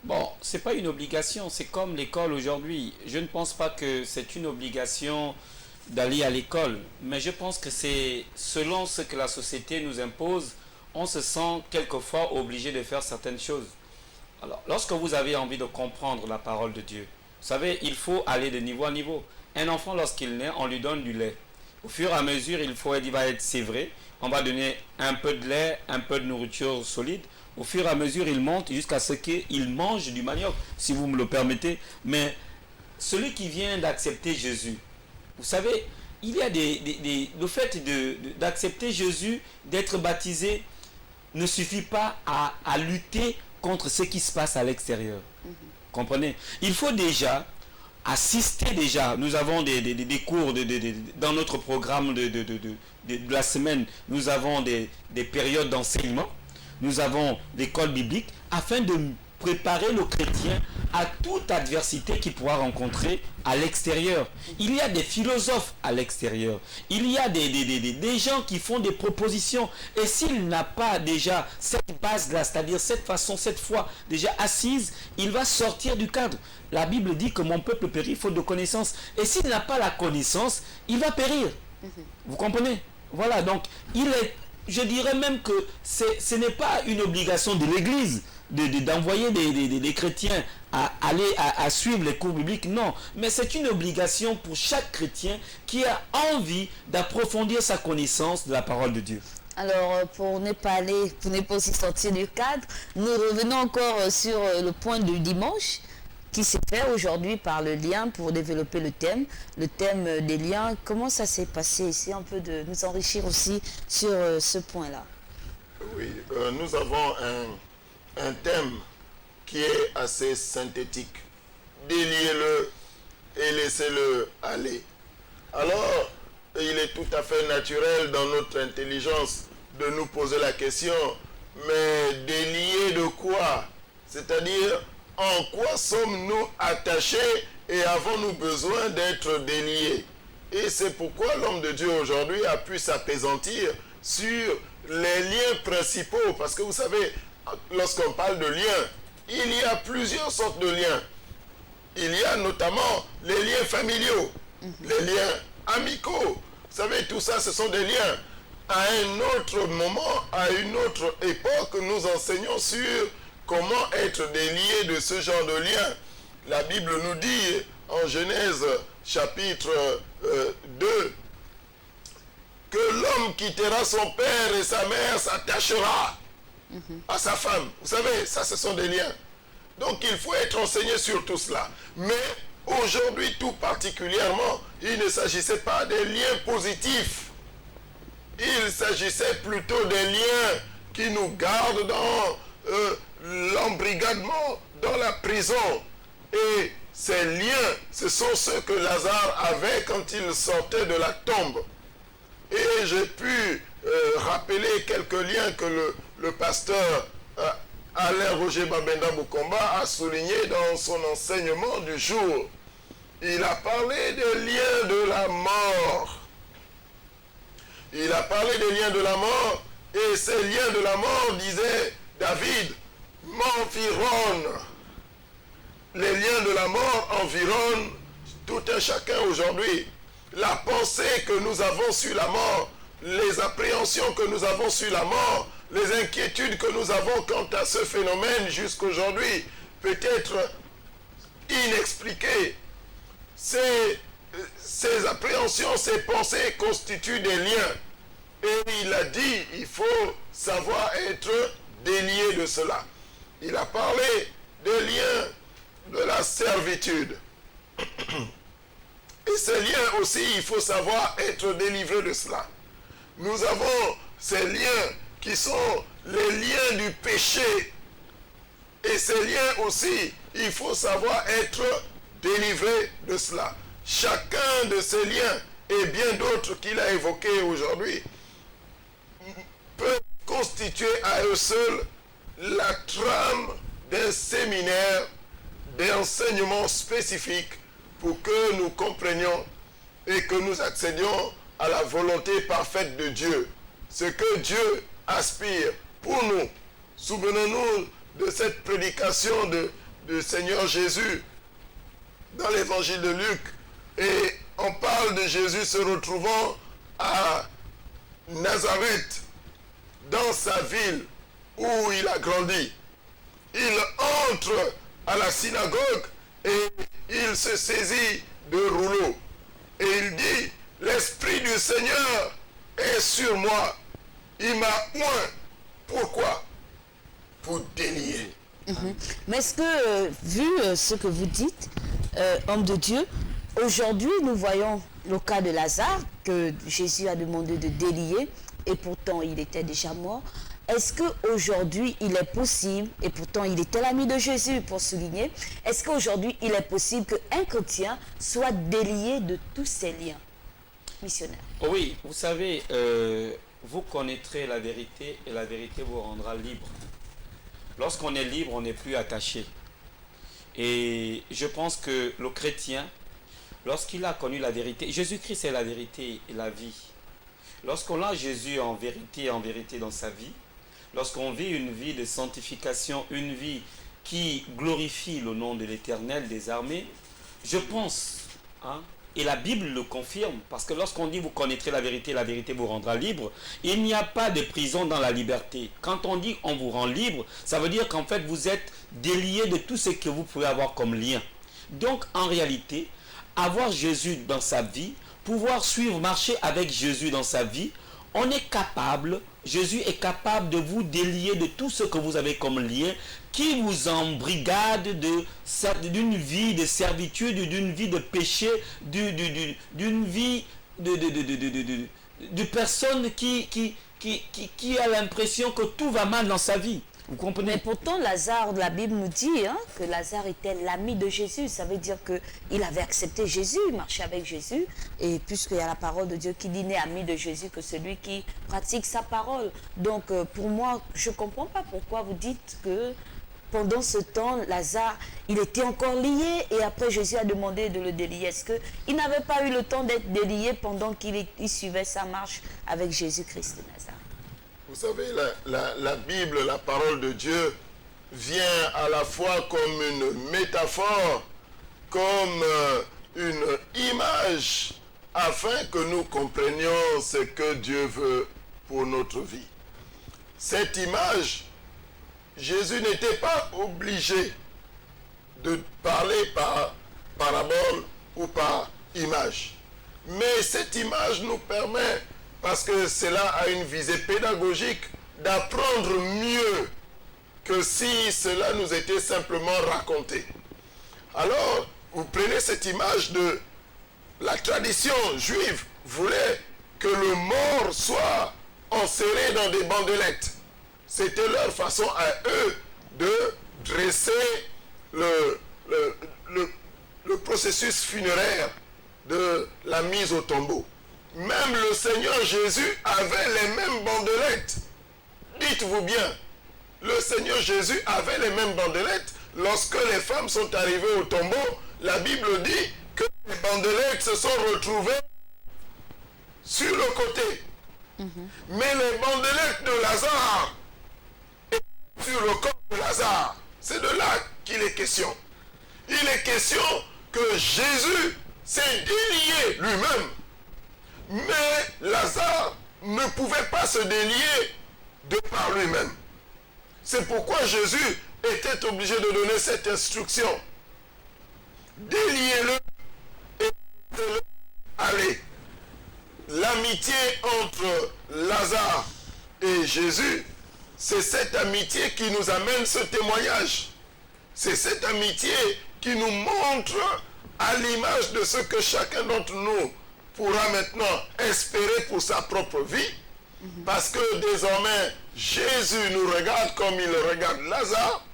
D: Bon, ce n'est pas une obligation, c'est comme l'école aujourd'hui. Je ne pense pas que c'est une obligation d'aller à l'école, mais je pense que c'est selon ce que la société nous impose, on se sent quelquefois obligé de faire certaines choses. Alors, lorsque vous avez envie de comprendre la parole de Dieu, vous savez, il faut aller de niveau à niveau. Un enfant, lorsqu'il naît, on lui donne du lait. Au fur et à mesure, il va être sévré. On va donner un peu de lait, un peu de nourriture solide. Au fur et à mesure, il monte jusqu'à ce qu'il mange du manioc, si vous me le permettez. Mais celui qui vient d'accepter Jésus, vous savez, il y a le fait d'accepter Jésus, d'être baptisé, ne suffit pas à lutter contre ce qui se passe à l'extérieur. Comprenez? Il faut déjà assister déjà. Nous avons des cours dans notre programme de la semaine. Nous avons des périodes d'enseignement. Nous avons l'école biblique afin de préparer le chrétien à toute adversité qu'il pourra rencontrer à l'extérieur. Il y a des philosophes à l'extérieur. Il y a des gens qui font des propositions. Et s'il n'a pas déjà cette base-là, c'est-à-dire cette façon, cette foi déjà assise, il va sortir du cadre. La Bible dit que mon peuple périt faute de connaissance. Et s'il n'a pas la connaissance, il va périr. Vous comprenez? Voilà, donc je dirais même que ce n'est pas une obligation de l'Église d'envoyer des chrétiens à suivre les cours bibliques, non. Mais c'est une obligation pour chaque chrétien qui a envie d'approfondir sa connaissance de la parole de Dieu.
A: Alors, pour ne pas aussi sortir du cadre, nous revenons encore sur le point du dimanche qui s'est fait aujourd'hui par le lien pour développer le thème des liens. Comment ça s'est passé? Essayer un peu de nous enrichir aussi sur ce point-là.
B: Oui, nous avons un thème qui est assez synthétique. Déliez-le et laissez-le aller. Alors, il est tout à fait naturel dans notre intelligence de nous poser la question, mais délier de quoi? C'est-à-dire, en quoi sommes-nous attachés et avons-nous besoin d'être déliés? Et c'est pourquoi l'homme de Dieu aujourd'hui a pu s'apaisantir sur les liens principaux. Parce que vous savez, lorsqu'on parle de liens, il y a plusieurs sortes de liens. Il y a notamment les liens familiaux, les liens amicaux. Vous savez, tout ça, ce sont des liens. À un autre moment, à une autre époque, nous enseignons sur comment être délié de ce genre de liens. La Bible nous dit en Genèse chapitre 2 que l'homme quittera son père et sa mère s'attachera à sa femme. Vous savez, ça ce sont des liens. Donc il faut être enseigné sur tout cela. Mais aujourd'hui tout particulièrement, il ne s'agissait pas des liens positifs. Il s'agissait plutôt des liens qui nous gardent dans l'embrigadement, dans la prison. Et ces liens, ce sont ceux que Lazare avait quand il sortait de la tombe. Et j'ai pu rappeler quelques liens que le pasteur Alain Roger Babenda Mukomba a souligné dans son enseignement du jour. Il a parlé des liens de la mort. Il a parlé des liens de la mort, et ces liens de la mort, disait David, m'environnent. Les liens de la mort environnent tout un chacun aujourd'hui. La pensée que nous avons sur la mort, les appréhensions que nous avons sur la mort, les inquiétudes que nous avons quant à ce phénomène jusqu'aujourd'hui, peut-être inexpliquées. Ces appréhensions, ces pensées constituent des liens. Et il a dit, il faut savoir être délié de cela. Il a parlé des liens de la servitude. Et ces liens aussi, il faut savoir être délivré de cela. Nous avons ces liens qui sont les liens du péché. Et ces liens aussi, il faut savoir être délivré de cela. Chacun de ces liens et bien d'autres qu'il a évoqués aujourd'hui peut constituer à eux seuls la trame d'un séminaire d'enseignement spécifique pour que nous comprenions et que nous accédions à la volonté parfaite de Dieu. Ce que Dieu aspire pour nous. Souvenons-nous de cette prédication du Seigneur Jésus dans l'évangile de Luc. Et on parle de Jésus se retrouvant à Nazareth, dans sa ville où il a grandi. Il entre à la synagogue et il se saisit de rouleaux. Et il dit, l'Esprit du Seigneur est sur moi. Il m'a oint. Pourquoi? Pour délier.
A: Mais est-ce que, vu ce que vous dites, homme de Dieu, aujourd'hui nous voyons le cas de Lazare que Jésus a demandé de délier et pourtant il était déjà mort. Est-ce qu'aujourd'hui il est possible, et pourtant il était l'ami de Jésus pour souligner, est-ce qu'aujourd'hui il est possible qu'un chrétien soit délié de tous ses liens missionnaires?
D: Oui, vous savez, vous connaîtrez la vérité et la vérité vous rendra libre. Lorsqu'on est libre, on n'est plus attaché. Et je pense que le chrétien, lorsqu'il a connu la vérité, Jésus-Christ est la vérité et la vie. Lorsqu'on a Jésus en vérité dans sa vie, lorsqu'on vit une vie de sanctification, une vie qui glorifie le nom de l'Éternel des armées, je pense, et la Bible le confirme, parce que lorsqu'on dit vous connaîtrez la vérité vous rendra libre, il n'y a pas de prison dans la liberté. Quand on dit on vous rend libre, ça veut dire qu'en fait vous êtes délié de tout ce que vous pouvez avoir comme lien. Donc en réalité, avoir Jésus dans sa vie, pouvoir suivre, marcher avec Jésus dans sa vie, on est capable, Jésus est capable de vous délier de tout ce que vous avez comme lien qui vous embrigade d'une vie de servitude, d'une vie de péché, d'une vie de personne qui a l'impression que tout va mal dans sa vie. Vous comprenez?
A: Mais pourtant, Lazare, la Bible nous dit que Lazare était l'ami de Jésus. Ça veut dire qu'il avait accepté Jésus, marché avec Jésus. Et puisqu'il y a la parole de Dieu qui dit n'est ami de Jésus que celui qui pratique sa parole. Donc, pour moi, je ne comprends pas pourquoi vous dites que pendant ce temps, Lazare, il était encore lié et après Jésus a demandé de le délier. Est-ce qu'il n'avait pas eu le temps d'être délié pendant qu'il suivait sa marche avec Jésus-Christ de Nazareth?
B: Vous savez, la Bible, la parole de Dieu, vient à la fois comme une métaphore, comme une image, afin que nous comprenions ce que Dieu veut pour notre vie. Cette image, Jésus n'était pas obligé de parler par parabole ou par image. Mais cette image nous permet, parce que cela a une visée pédagogique, d'apprendre mieux que si cela nous était simplement raconté. Alors, vous prenez cette image de la tradition juive voulait que le mort soit enserré dans des bandelettes. C'était leur façon à eux de dresser le processus funéraire de la mise au tombeau. Même le Seigneur Jésus avait les mêmes bandelettes. Dites-vous bien, le Seigneur Jésus avait les mêmes bandelettes. Lorsque les femmes sont arrivées au tombeau, la Bible dit que les bandelettes se sont retrouvées sur le côté. Mais les bandelettes de Lazare étaient sur le corps de Lazare. C'est de là qu'il est question. Il est question que Jésus s'est délié lui-même. Mais Lazare ne pouvait pas se délier de par lui-même. C'est pourquoi Jésus était obligé de donner cette instruction. Déliez-le et laissez-le aller. L'amitié entre Lazare et Jésus, c'est cette amitié qui nous amène ce témoignage. C'est cette amitié qui nous montre à l'image de ce que chacun d'entre nous pourra maintenant espérer pour sa propre vie, parce que désormais Jésus nous regarde comme il regarde Lazare.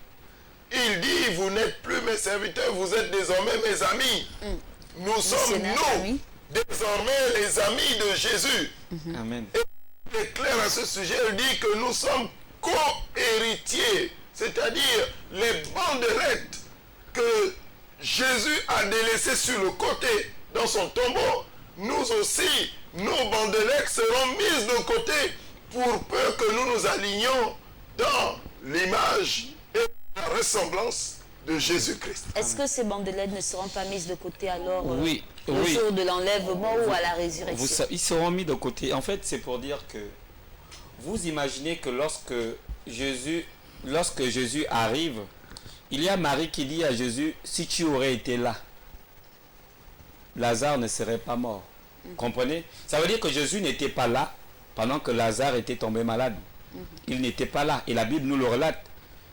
B: Il dit, vous n'êtes plus mes serviteurs, vous êtes désormais mes amis. Nous sommes nous désormais les amis de Jésus.
D: Amen.
B: Et il est clair à ce sujet, il dit que nous sommes co-héritiers, c'est-à-dire les bandelettes que Jésus a délaissées sur le côté dans son tombeau. Nous aussi, nos bandelettes seront mises de côté pour peu que nous nous alignions dans l'image et la ressemblance de Jésus-Christ.
A: Est-ce que ces bandelettes ne seront pas mises de côté alors
D: Oui,
A: le jour de l'enlèvement ou à la résurrection?
D: Ils seront mis de côté. En fait, c'est pour dire que vous imaginez que lorsque Jésus arrive, il y a Marie qui dit à Jésus, si tu aurais été là, Lazare ne serait pas mort. Comprenez? Ça veut dire que Jésus n'était pas là pendant que Lazare était tombé malade. Il n'était pas là. Et la Bible nous le relate.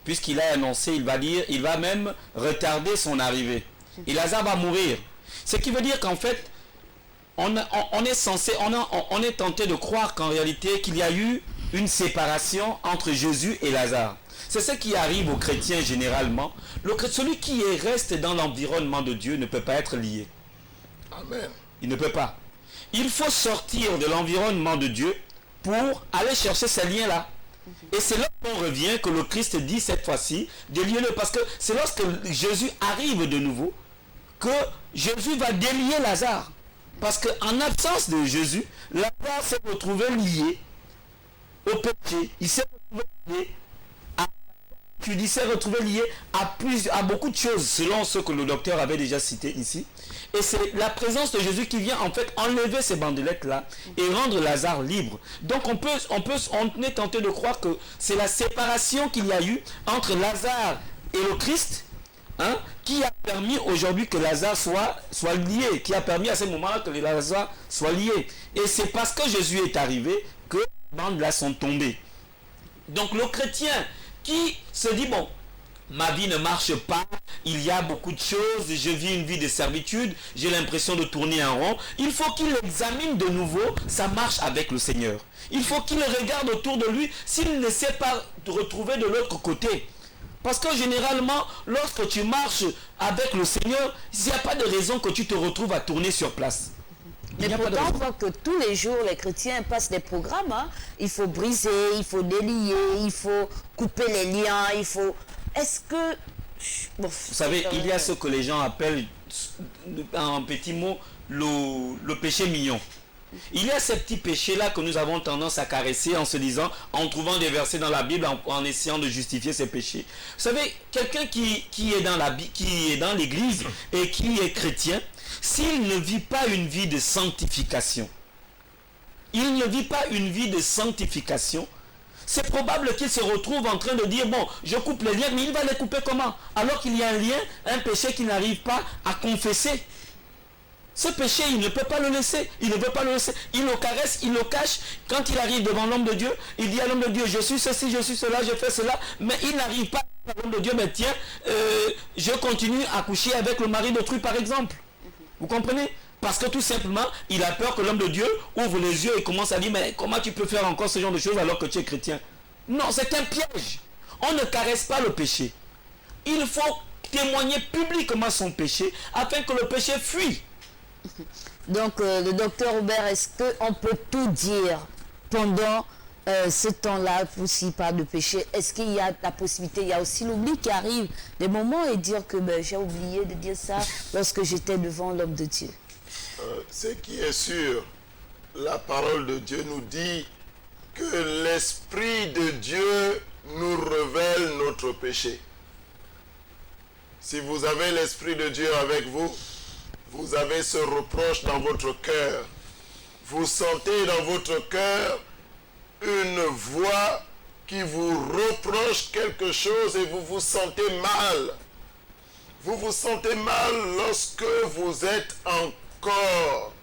D: Puisqu'il a annoncé, il va dire, il va même retarder son arrivée. Et Lazare va mourir. Ce qui veut dire qu'en fait, on est tenté de croire qu'en réalité, qu'il y a eu une séparation entre Jésus et Lazare. C'est ce qui arrive aux chrétiens généralement. Celui qui reste dans l'environnement de Dieu ne peut pas être lié.
B: Amen.
D: Il ne peut pas. Il faut sortir de l'environnement de Dieu pour aller chercher ces liens-là. Et c'est là qu'on revient que le Christ dit cette fois-ci, déliez-le. Parce que c'est lorsque Jésus arrive de nouveau que Jésus va délier Lazare. Parce qu'en absence de Jésus, Lazare s'est retrouvé lié au péché. Il s'est retrouvé lié à beaucoup de choses, selon ce que le docteur avait déjà cité ici. Et c'est la présence de Jésus qui vient en fait enlever ces bandelettes-là et rendre Lazare libre. Donc on est tenté de croire que c'est la séparation qu'il y a eu entre Lazare et le Christ, qui a permis aujourd'hui que Lazare soit lié, qui a permis à ce moment-là que Lazare soit lié. Et c'est parce que Jésus est arrivé que les bandes-là sont tombées. Donc le chrétien qui se dit, bon, ma vie ne marche pas, il y a beaucoup de choses, je vis une vie de servitude, j'ai l'impression de tourner en rond. Il faut qu'il examine de nouveau sa marche avec le Seigneur. Il faut qu'il regarde autour de lui s'il ne sait pas retrouver de l'autre côté. Parce que généralement, lorsque tu marches avec le Seigneur, il n'y a pas de raison que tu te retrouves à tourner sur place.
A: Mais pourtant, on voit que tous les jours, les chrétiens passent des programmes. Il faut briser, il faut délier, il faut couper les liens, il faut... Est-ce que...
D: Bon, vous savez, il y a ce que les gens appellent, en petit mot, le péché mignon. Il y a ces petits péchés-là que nous avons tendance à caresser en se disant, en trouvant des versets dans la Bible, en essayant de justifier ces péchés. Vous savez, quelqu'un qui est dans l'église et qui est chrétien, s'il ne vit pas une vie de sanctification, c'est probable qu'il se retrouve en train de dire, bon, je coupe les liens, mais il va les couper comment? Alors qu'il y a un lien, un péché qu'il n'arrive pas à confesser. Ce péché, il ne peut pas le laisser. Il ne veut pas le laisser. Il le caresse, il le cache. Quand il arrive devant l'homme de Dieu, il dit à l'homme de Dieu, je suis ceci, je suis cela, je fais cela. Mais il n'arrive pas à dire à l'homme de Dieu, mais tiens, je continue à coucher avec le mari d'autrui, par exemple. Vous comprenez? Parce que tout simplement, il a peur que l'homme de Dieu ouvre les yeux et commence à dire, mais comment tu peux faire encore ce genre de choses alors que tu es chrétien? Non, c'est un piège. On ne caresse pas le péché. Il faut témoigner publiquement son péché afin que le péché fuit.
A: Donc, le docteur Robert, est-ce qu'on peut tout dire pendant ce temps-là, s'il parle de péché? Est-ce qu'il y a la possibilité, il y a aussi l'oubli qui arrive, des moments, et dire que j'ai oublié de dire ça lorsque j'étais devant l'homme de Dieu?
B: Ce qui est sûr, la parole de Dieu nous dit que l'Esprit de Dieu nous révèle notre péché. Si vous avez l'Esprit de Dieu avec vous, vous avez ce reproche dans votre cœur. Vous sentez dans votre cœur une voix qui vous reproche quelque chose et vous vous sentez mal. Vous vous sentez mal lorsque vous êtes encore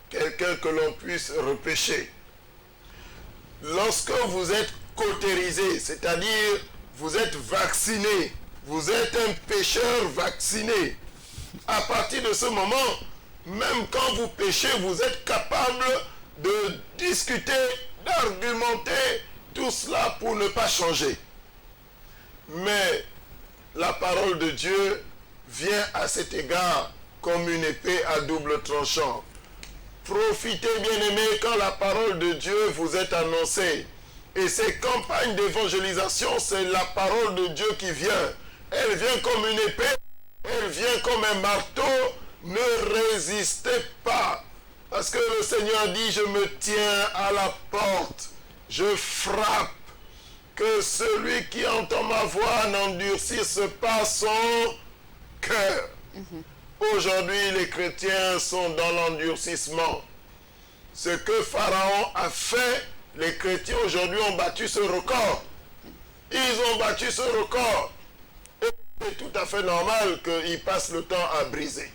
B: quelqu'un que l'on puisse repêcher. Lorsque vous êtes cautérisé, c'est-à-dire vous êtes vacciné, vous êtes un pécheur vacciné. À partir de ce moment, même quand vous péchez, vous êtes capable de discuter, d'argumenter, tout cela pour ne pas changer. Mais la parole de Dieu vient à cet égard comme une épée à double tranchant. Profitez, bien-aimés, quand la parole de Dieu vous est annoncée. Et ces campagnes d'évangélisation, c'est la parole de Dieu qui vient. Elle vient comme une épée. Elle vient comme un marteau, ne résistez pas. Parce que le Seigneur dit, je me tiens à la porte, je frappe. Que celui qui entend ma voix n'endurcisse pas son cœur. Aujourd'hui, les chrétiens sont dans l'endurcissement. Ce que Pharaon a fait, les chrétiens aujourd'hui ont battu ce record. Ils ont battu ce record. C'est tout à fait normal qu'ils passent le temps à briser.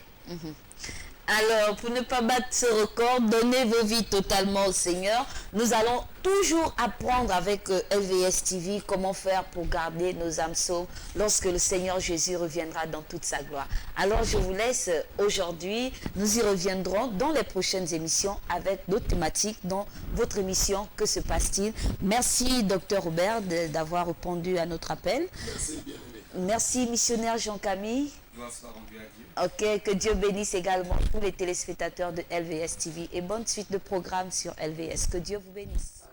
A: Alors, pour ne pas battre ce record, donnez vos vies totalement au Seigneur. Nous allons toujours apprendre avec LVS TV comment faire pour garder nos âmes sauves lorsque le Seigneur Jésus reviendra dans toute sa gloire. Alors, je vous laisse aujourd'hui. Nous y reviendrons dans les prochaines émissions avec d'autres thématiques dans votre émission Que se passe-t-il? Merci, Dr Robert, d'avoir répondu à notre appel.
B: Merci, bien-aimé.
A: Merci, missionnaire Jean-Camille.
C: Gloire soit rendue à Dieu.
A: Ok, que Dieu bénisse également tous les téléspectateurs de LVS TV et bonne suite de programme sur LVS. Que Dieu vous bénisse.